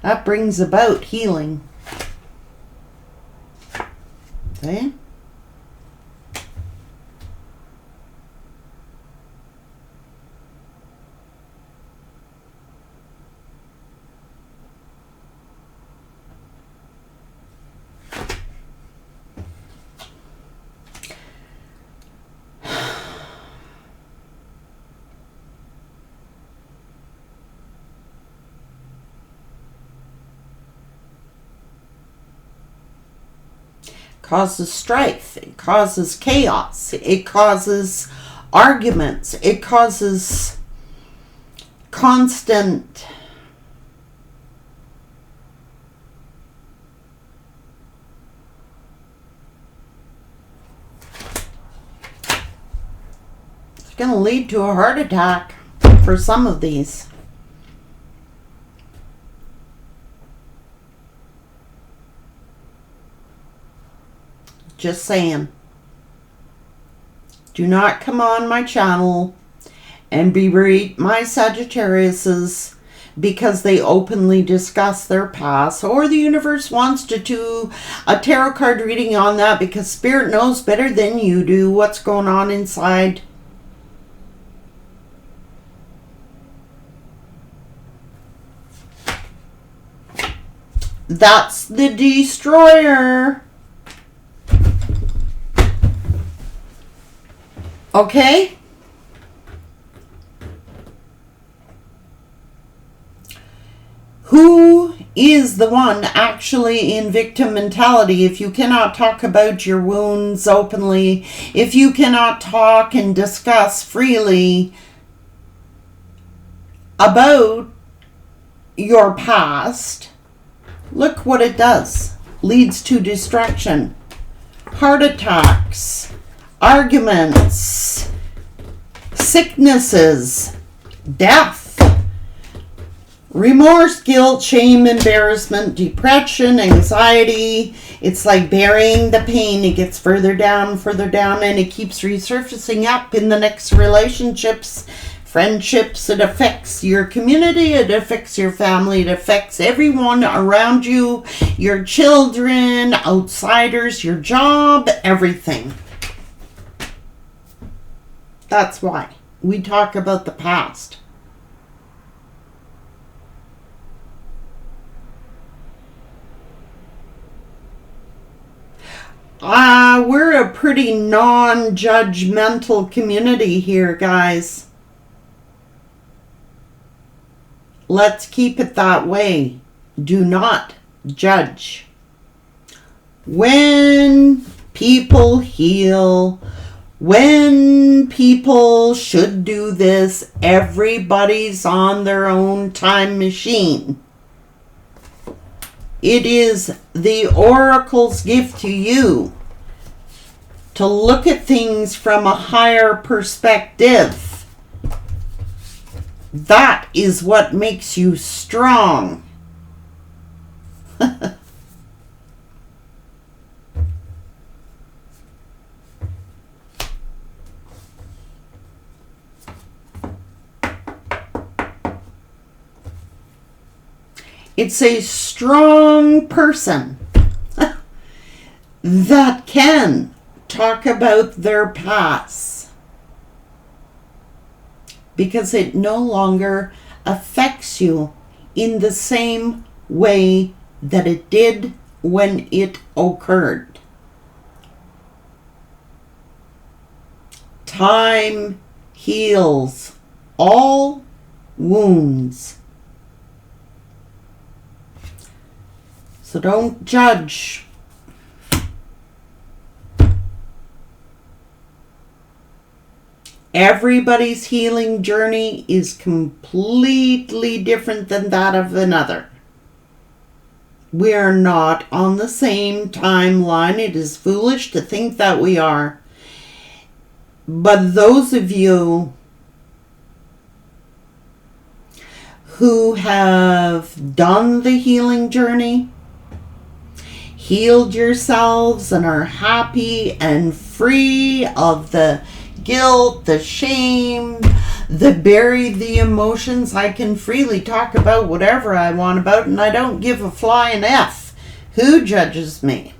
That brings about healing. Okay? Causes strife, it causes chaos, it causes arguments, it causes constant it's going to lead to a heart attack for some of these. Just saying. Do not come on my channel and berate my Sagittariuses because they openly discuss their past, or the universe wants to do a tarot card reading on that because Spirit knows better than you do what's going on inside. That's the destroyer. Okay? Who is the one actually in victim mentality if you cannot talk about your wounds openly, if you cannot talk and discuss freely about your past? Look what it does. Leads to destruction, heart attacks, arguments, sicknesses, death, remorse, guilt, shame, embarrassment, depression, anxiety. It's like burying the pain. It gets further down, and it keeps resurfacing up in the next relationships, friendships. It affects your community, it affects your family, it affects everyone around you, your children, outsiders, your job, everything. That's why we talk about the past. We're a pretty non-judgmental community here, guys. Let's keep it that way. Do not judge. When people heal, when people should do this, everybody's on their own time machine. It is the Oracle's gift to you to to look at things from a higher perspective. That is what makes you strong. It's a strong person that can talk about their past because it no longer affects you in the same way that it did when it occurred. Time heals all wounds. So don't judge. Everybody's healing journey is completely different than that of another. We are not on the same timeline. It is foolish to think that we are. But those of you who have done the healing journey, healed yourselves, and are happy and free of the guilt, the shame, the buried the emotions. I can freely talk about whatever I want about, and I don't give a flying F who judges me.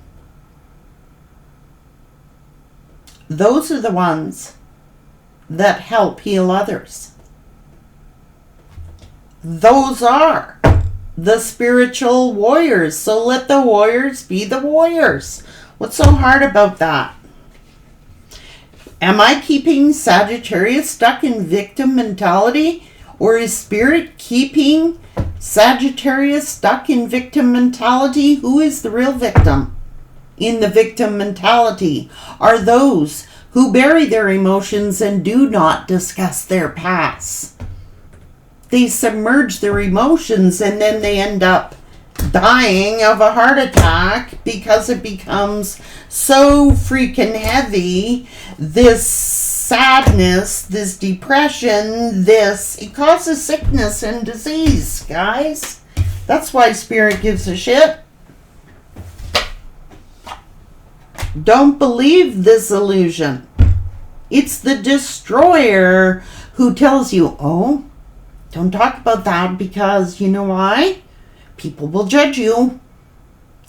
Those are the ones that help heal others. Those are the spiritual warriors. So let the warriors be the warriors. What's so hard about that? Am I keeping Sagittarius stuck in victim mentality? Or is Spirit keeping Sagittarius stuck in victim mentality? Who is the real victim in the victim mentality? Are those who bury their emotions and do not discuss their past. They submerge their emotions and then they end up dying of a heart attack because it becomes so freaking heavy. This sadness, this depression, it causes sickness and disease, guys. That's why Spirit gives a shit. Don't believe this illusion. It's the destroyer who tells you, oh, don't talk about that because you know why? People will judge you.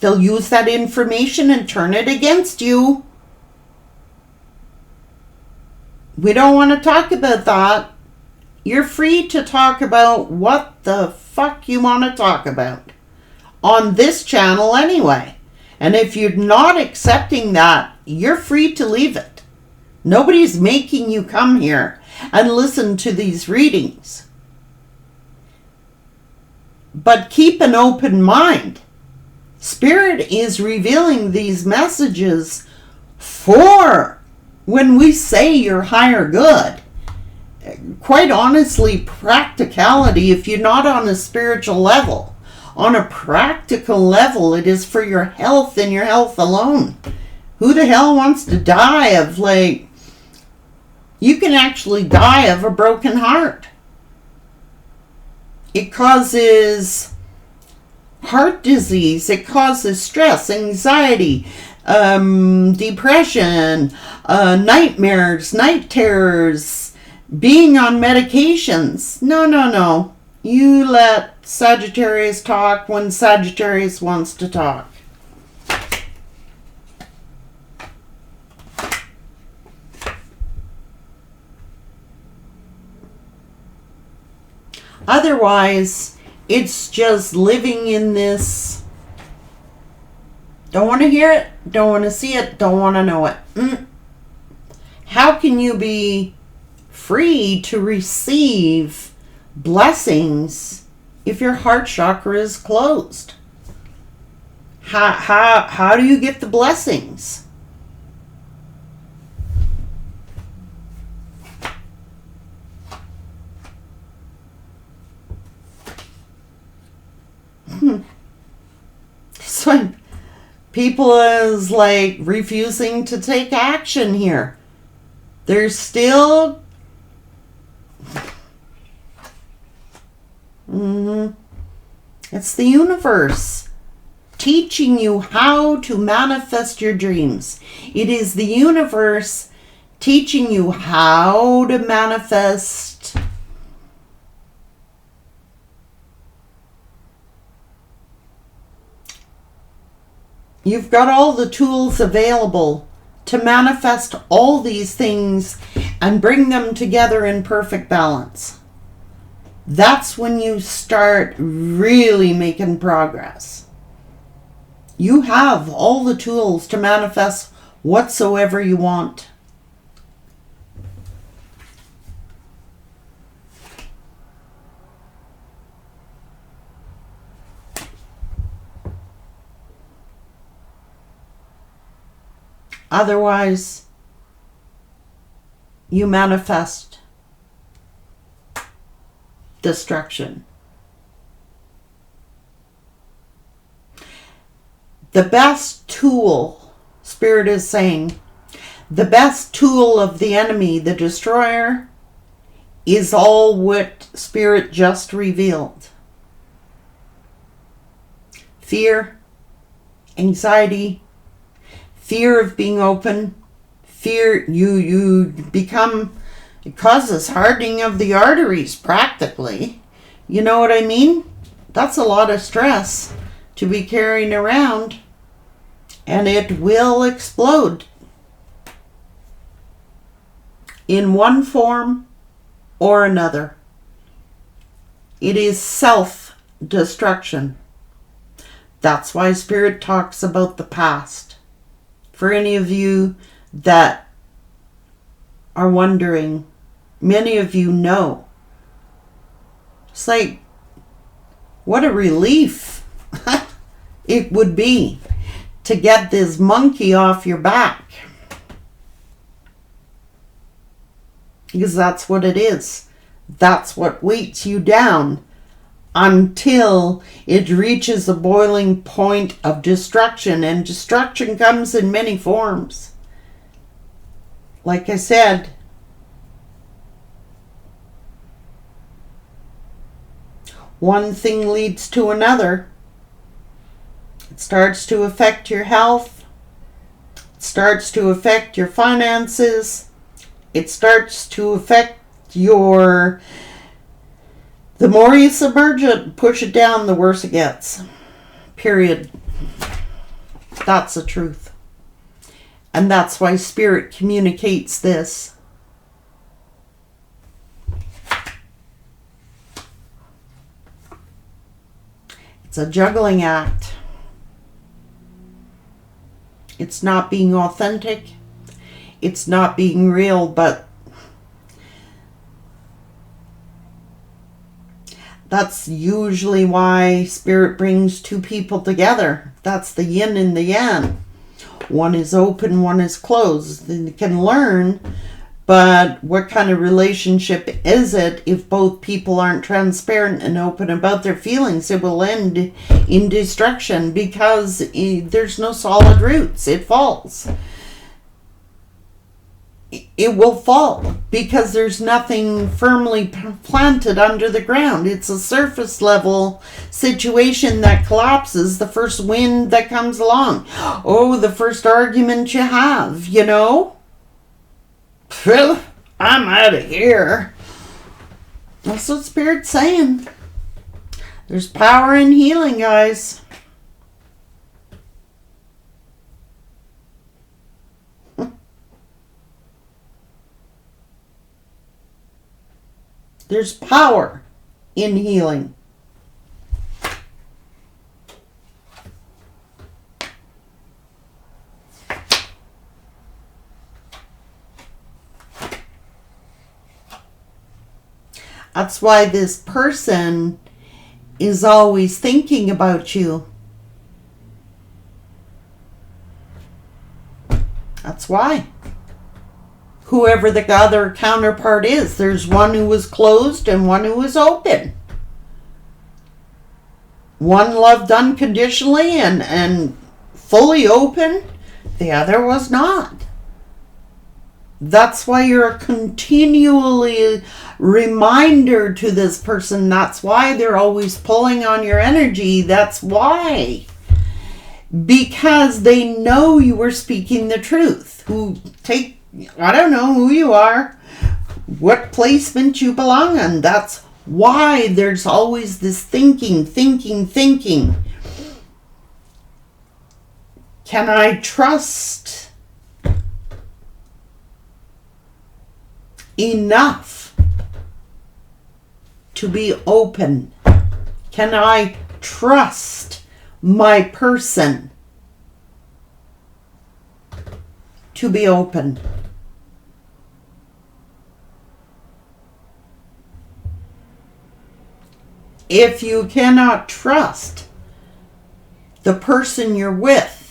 They'll use that information and turn it against you. We don't want to talk about that. You're free to talk about what the fuck you want to talk about. On this channel anyway. And if you're not accepting that, you're free to leave it. Nobody's making you come here and listen to these readings. But keep an open mind. Spirit is revealing these messages for when we say your higher good. Quite honestly, practicality, if you're not on a spiritual level, on a practical level, it is for your health and your health alone. Who the hell wants to die of, you can actually die of a broken heart. It causes heart disease. It causes stress, anxiety, depression, nightmares, night terrors, being on medications. No. You let Sagittarius talk when Sagittarius wants to talk. Otherwise, it's just living in this, don't want to hear it, don't want to see it, don't want to know it. How can you be free to receive blessings if your heart chakra is closed? How do you get the blessings? So People is like refusing to take action here. There's still it's the universe teaching you how to manifest your dreams. It is the universe teaching you how to manifest you've got all the tools available to manifest all these things and bring them together in perfect balance. That's when you start really making progress. You have all the tools to manifest whatsoever you want. Otherwise, you manifest destruction. The best tool, Spirit is saying, the best tool of the enemy, the destroyer, is all what Spirit just revealed. Fear, anxiety, fear of being open, fear you become, it causes hardening of the arteries practically. You know what I mean? That's a lot of stress to be carrying around, and it will explode in one form or another. It is self-destruction. That's why Spirit talks about the past. For any of you that are wondering, many of you know. It's like, what a relief it would be to get this monkey off your back. Because that's what it is. That's what weights you down until it reaches a boiling point of destruction. And destruction comes in many forms. Like I said, one thing leads to another. It starts to affect your health. It starts to affect your finances. It starts to affect your... The more you submerge it, push it down, the worse it gets. Period. That's the truth. And that's why Spirit communicates this. It's a juggling act. It's not being authentic. It's not being real, but that's usually why Spirit brings two people together. That's the yin and the yang. One is open, one is closed. They can learn, but what kind of relationship is it if both people aren't transparent and open about their feelings? It will end in destruction because there's no solid roots. It falls. It will fall because there's nothing firmly planted under the ground. It's a surface level situation that collapses the first wind that comes along. Oh, the first argument you have, you know? Phew, I'm out of here. That's what Spirit's saying. There's power in healing, guys. There's power in healing. That's why this person is always thinking about you. That's why. Whoever the other counterpart is, there's one who is closed and one who is open. One loved unconditionally and fully open, the other was not. That's why you're a continually reminder to this person. That's why they're always pulling on your energy. That's why. Because they know you were speaking the truth. I don't know who you are, what placement you belong in. That's why there's always this thinking. Can I trust enough to be open? Can I trust my person to be open? If you cannot trust the person you're with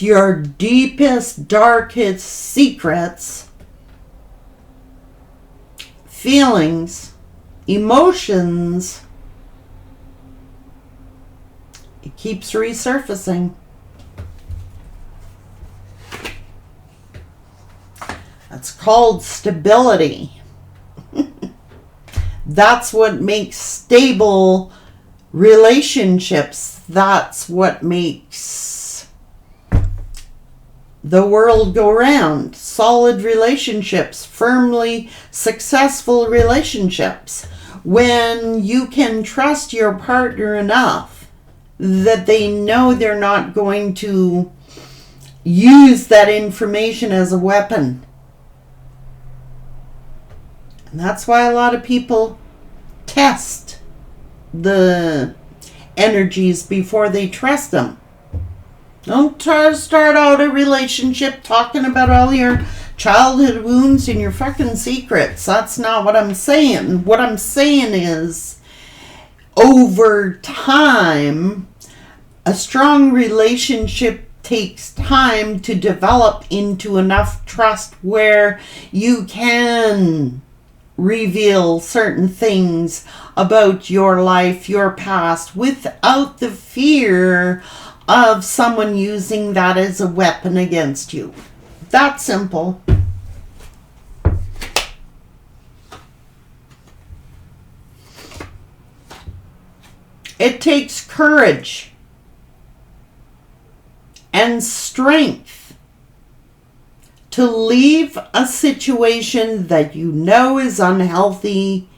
your deepest, darkest secrets, feelings, emotions, it keeps resurfacing. That's called stability. That's what makes stable relationships. That's what makes the world go round. Solid relationships, firmly successful relationships. When you can trust your partner enough that they know they're not going to use that information as a weapon. And that's why a lot of people test the energies before they trust them. Don't try to start out a relationship talking about all your childhood wounds and your fucking secrets. That's not what I'm saying. What I'm saying is, over time, a strong relationship takes time to develop into enough trust where you can reveal certain things about your life, your past, without the fear of someone using that as a weapon against you. That simple. It takes courage and strength to leave a situation that you know is unhealthy.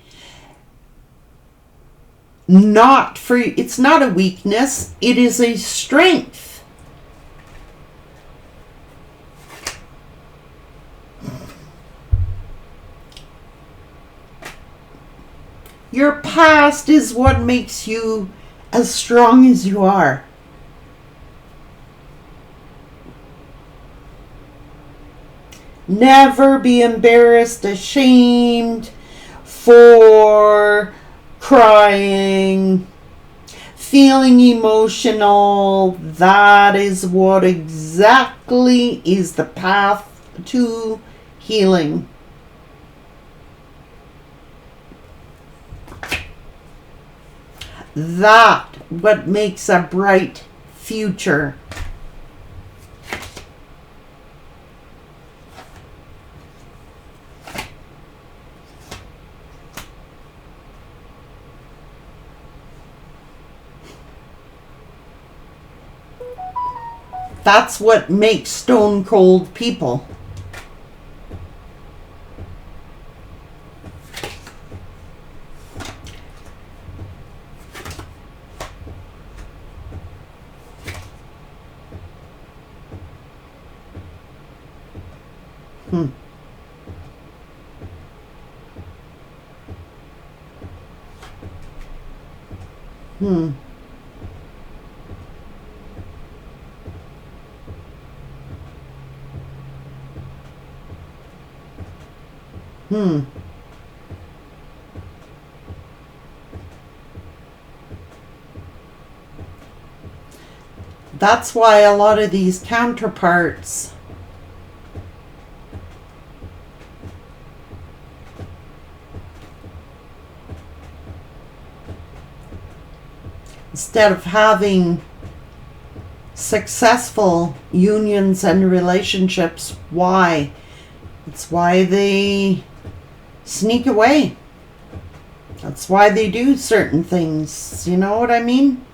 It's not a weakness, it is a strength. Your past is what makes you as strong as you are. Never be embarrassed, ashamed for crying, feeling emotional. That is what exactly is the path to healing. That what makes a bright future. That's what makes stone cold people. Hmm. Hmm. Hmm. That's why a lot of these counterparts instead of having successful unions and relationships. Why? It's why they sneak away. That's why they do certain things. You know what I mean?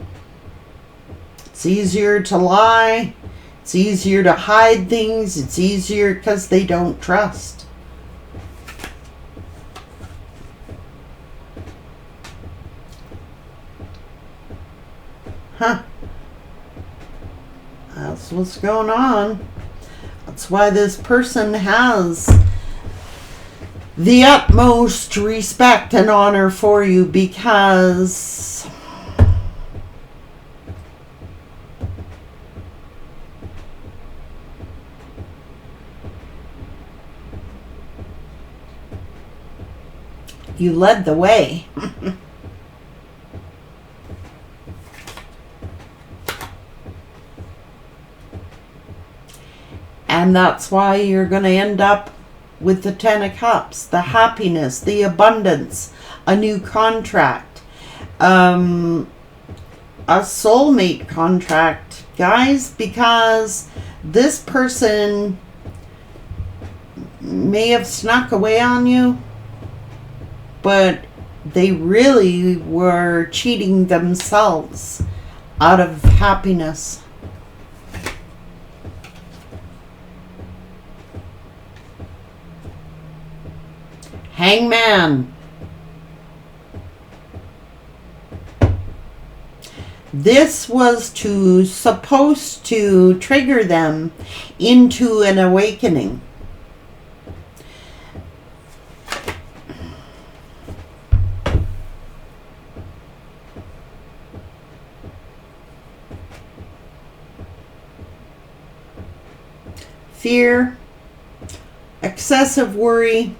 It's easier to lie. It's easier to hide things. It's easier because they don't trust. Huh. That's what's going on. That's why this person has the utmost respect and honor for you, because you led the way. And that's why you're going to end up with the Ten of Cups, the happiness, the abundance, a new contract, a soulmate contract, guys, because this person may have snuck away on you, but they really were cheating themselves out of happiness. Hangman. This was supposed to trigger them into an awakening. Fear, excessive worry.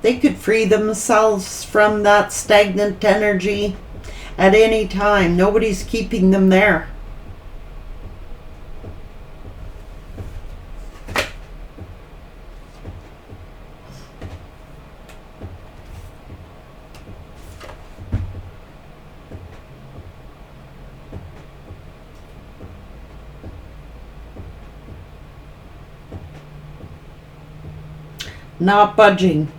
They could free themselves from that stagnant energy at any time. Nobody's keeping them there. Not budging.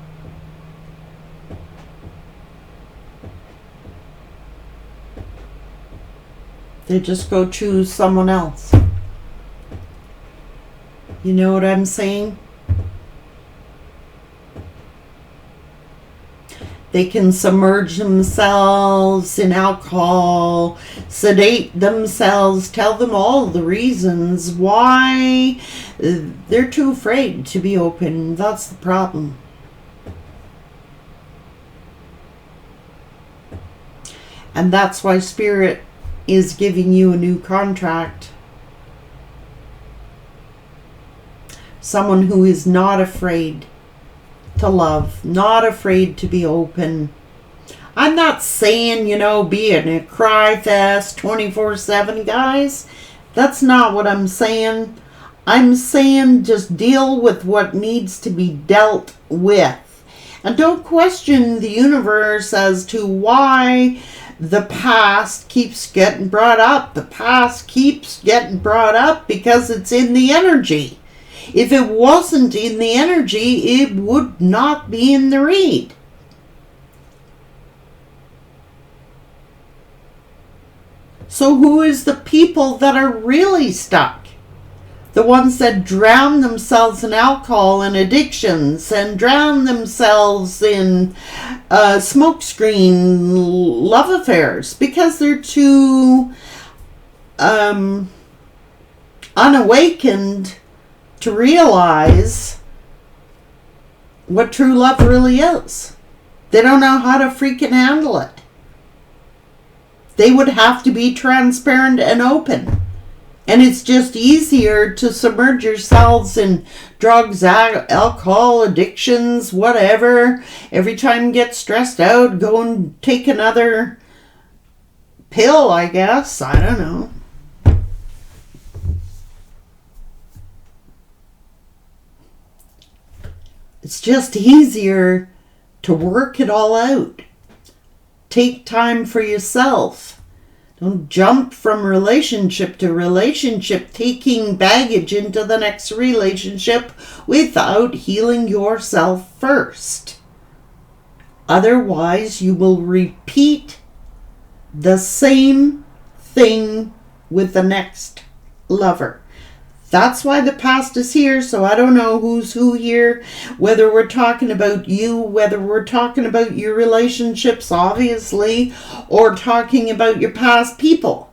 They just go choose someone else. You know what I'm saying? They can submerge themselves in alcohol, sedate themselves, tell them all the reasons why they're too afraid to be open. That's the problem. And that's why Spirit is giving you a new contract. Someone who is not afraid to love, not afraid to be open. I'm not saying, be in a cry fest 24/7, guys. That's not what I'm saying. I'm saying just deal with what needs to be dealt with. And don't question the universe as to why the past keeps getting brought up. The past keeps getting brought up because it's in the energy. If it wasn't in the energy, it would not be in the read. So who is the people that are really stuck? The ones that drown themselves in alcohol and addictions and drown themselves in smokescreen love affairs because they're too unawakened to realize what true love really is. They don't know how to freaking handle it. They would have to be transparent and open. And it's just easier to submerge yourselves in drugs, alcohol, addictions, whatever. Every time you get stressed out, go and take another pill, I guess. I don't know. It's just easier to work it all out. Take time for yourself. Don't jump from relationship to relationship, taking baggage into the next relationship without healing yourself first. Otherwise, you will repeat the same thing with the next lover. That's why the past is here, so I don't know who's who here, whether we're talking about you, whether we're talking about your relationships, obviously, or talking about your past people.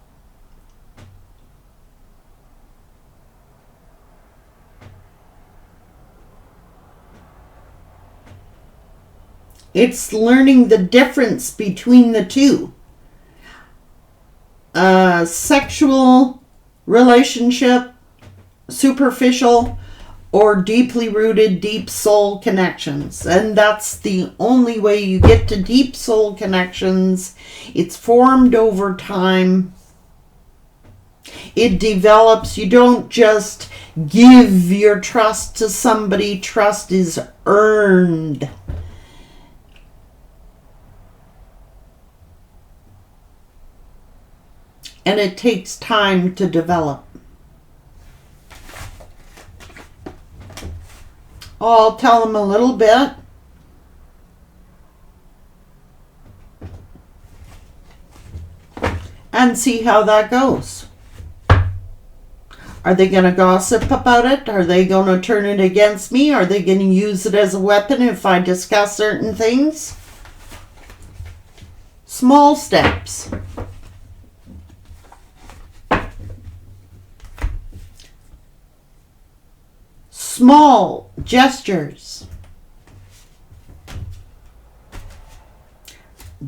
It's learning the difference between the two. Sexual relationship, superficial, or deeply rooted, deep soul connections. And that's the only way you get to deep soul connections. It's formed over time. It develops. You don't just give your trust to somebody. Trust is earned. And it takes time to develop. I'll tell them a little bit. And see how that goes. Are they going to gossip about it? Are they going to turn it against me? Are they going to use it as a weapon if I discuss certain things? Small steps. Small gestures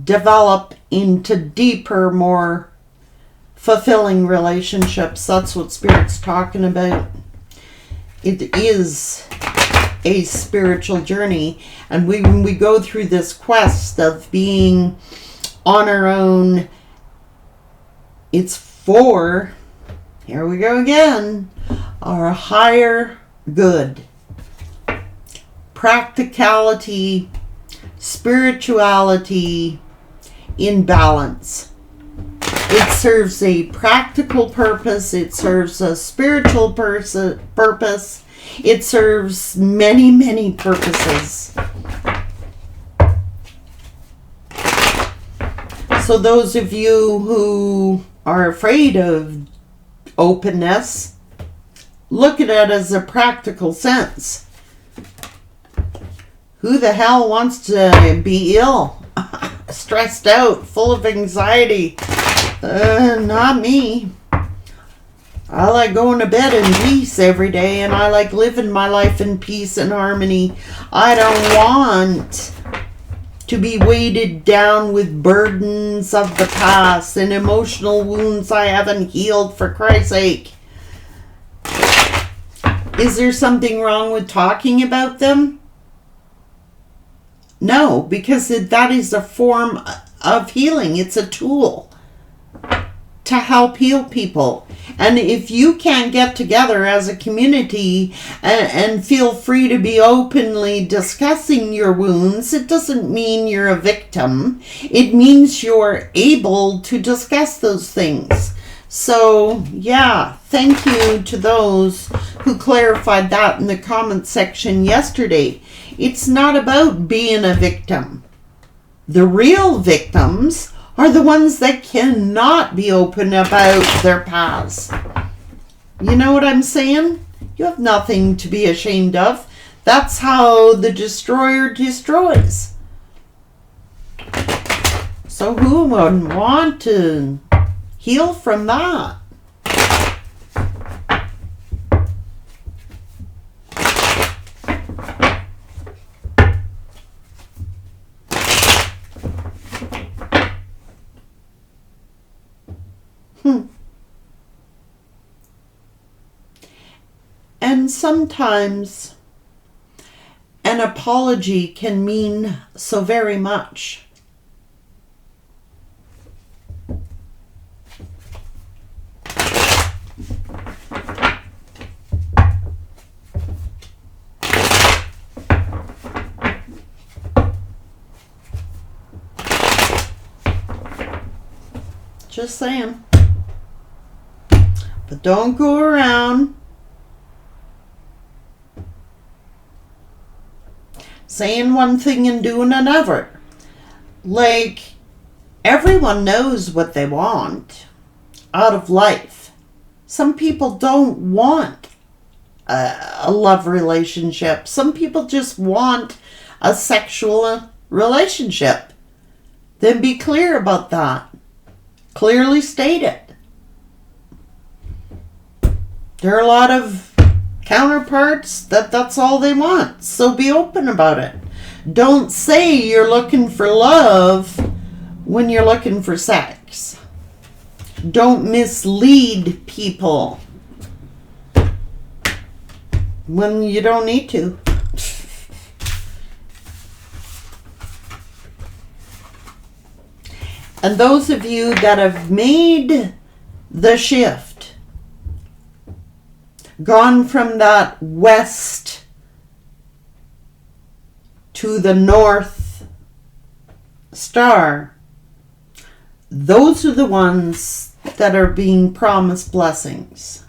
develop into deeper, more fulfilling relationships. That's what Spirit's talking about. It is a spiritual journey, and when we go through this quest of being on our own, it's for, here we go again, our higher good. Practicality, spirituality in balance. It serves a practical purpose. It serves a spiritual purpose. It serves many, many purposes. So those of you who are afraid of openness, look at it as a practical sense. Who the hell wants to be ill, stressed out, full of anxiety? Not me. I like going to bed in peace every day, and I like living my life in peace and harmony. I don't want to be weighted down with burdens of the past and emotional wounds I haven't healed, for Christ's sake. Is there something wrong with talking about them? No, because that is a form of healing. It's a tool to help heal people. And if you can't get together as a community and feel free to be openly discussing your wounds, it doesn't mean you're a victim. It means you're able to discuss those things. So, yeah, thank you to those who clarified that in the comment section yesterday. It's not about being a victim. The real victims are the ones that cannot be open about their past. You know what I'm saying? You have nothing to be ashamed of. That's how the destroyer destroys. So who would want to heal from that? And sometimes an apology can mean so very much. Just saying. But don't go around saying one thing and doing another. Like, everyone knows what they want out of life. Some people don't want a love relationship. Some people just want a sexual relationship. Then be clear about that. Clearly state it. There are a lot of counterparts that's all they want. So be open about it. Don't say you're looking for love when you're looking for sex. Don't mislead people when you don't need to. And those of you that have made the shift, gone from that west to the north star, those are the ones that are being promised blessings.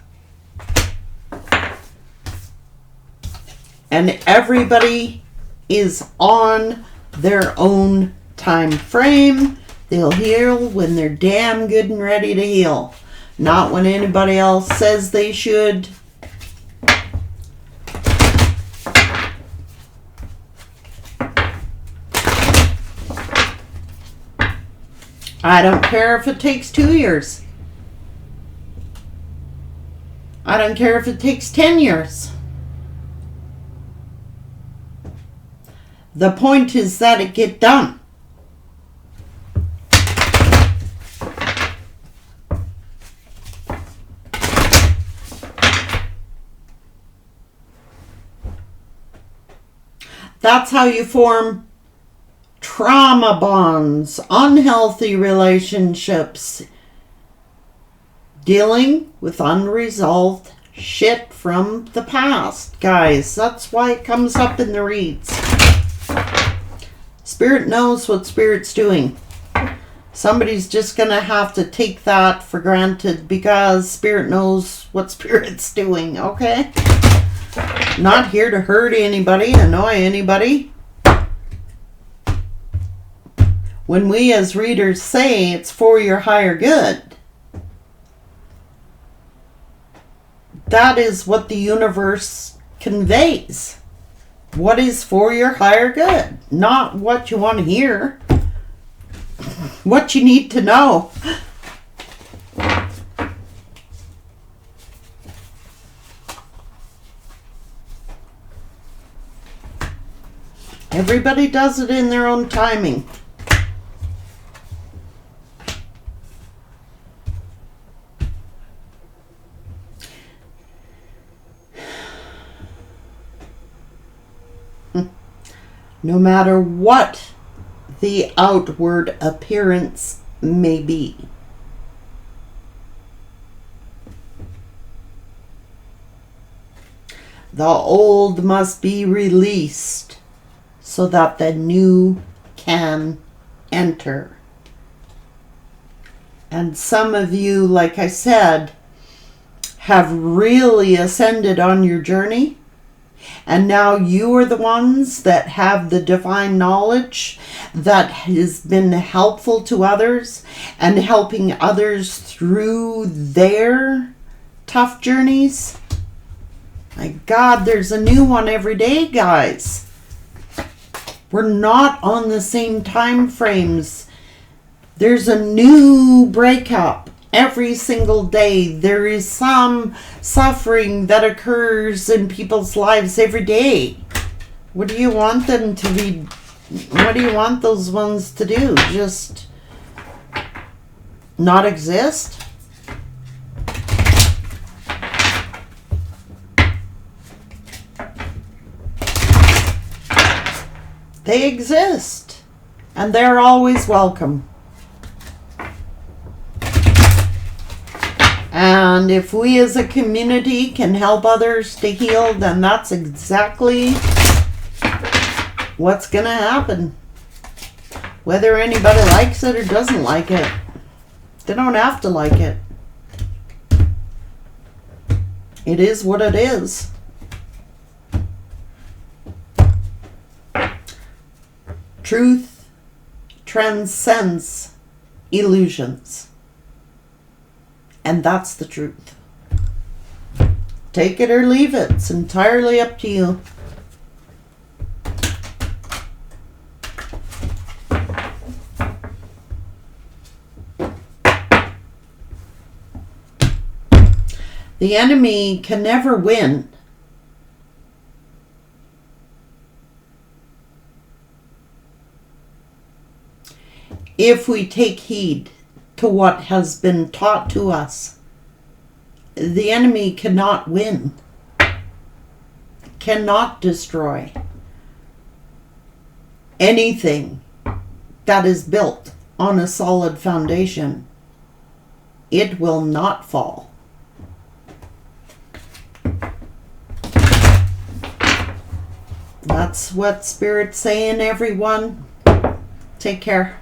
And everybody is on their own time frame. They'll heal when they're damn good and ready to heal. Not when anybody else says they should. I don't care if it takes 2 years. I don't care if it takes 10 years. The point is that it get done. That's how you form trauma bonds, unhealthy relationships, dealing with unresolved shit from the past, guys. That's why it comes up in the reads. Spirit knows what Spirit's doing. Somebody's just going to have to take that for granted because Spirit knows what Spirit's doing, okay? Not here to hurt anybody, annoy anybody. When we as readers say it's for your higher good, that is what the universe conveys. What is for your higher good, not what you want to hear. What you need to know. Everybody does it in their own timing. No matter what the outward appearance may be. The old must be released so that the new can enter. And some of you, like I said, have really ascended on your journey. And now you are the ones that have the divine knowledge that has been helpful to others and helping others through their tough journeys. My God, there's a new one every day, guys. We're not on the same time frames. There's a new breakup. Every single day, there is some suffering that occurs in people's lives every day. What do you want them to be? What do you want those ones to do? Just not exist? They exist, and they're always welcome. And if we as a community can help others to heal, then that's exactly what's going to happen. Whether anybody likes it or doesn't like it. They don't have to like it. It is what it is. Truth transcends illusions. And that's the truth. Take it or leave it. It's entirely up to you. The enemy can never win. If we take heed to what has been taught to us, the enemy cannot win, cannot destroy anything that is built on a solid foundation. It will not fall. That's what Spirit's saying, everyone. Take care.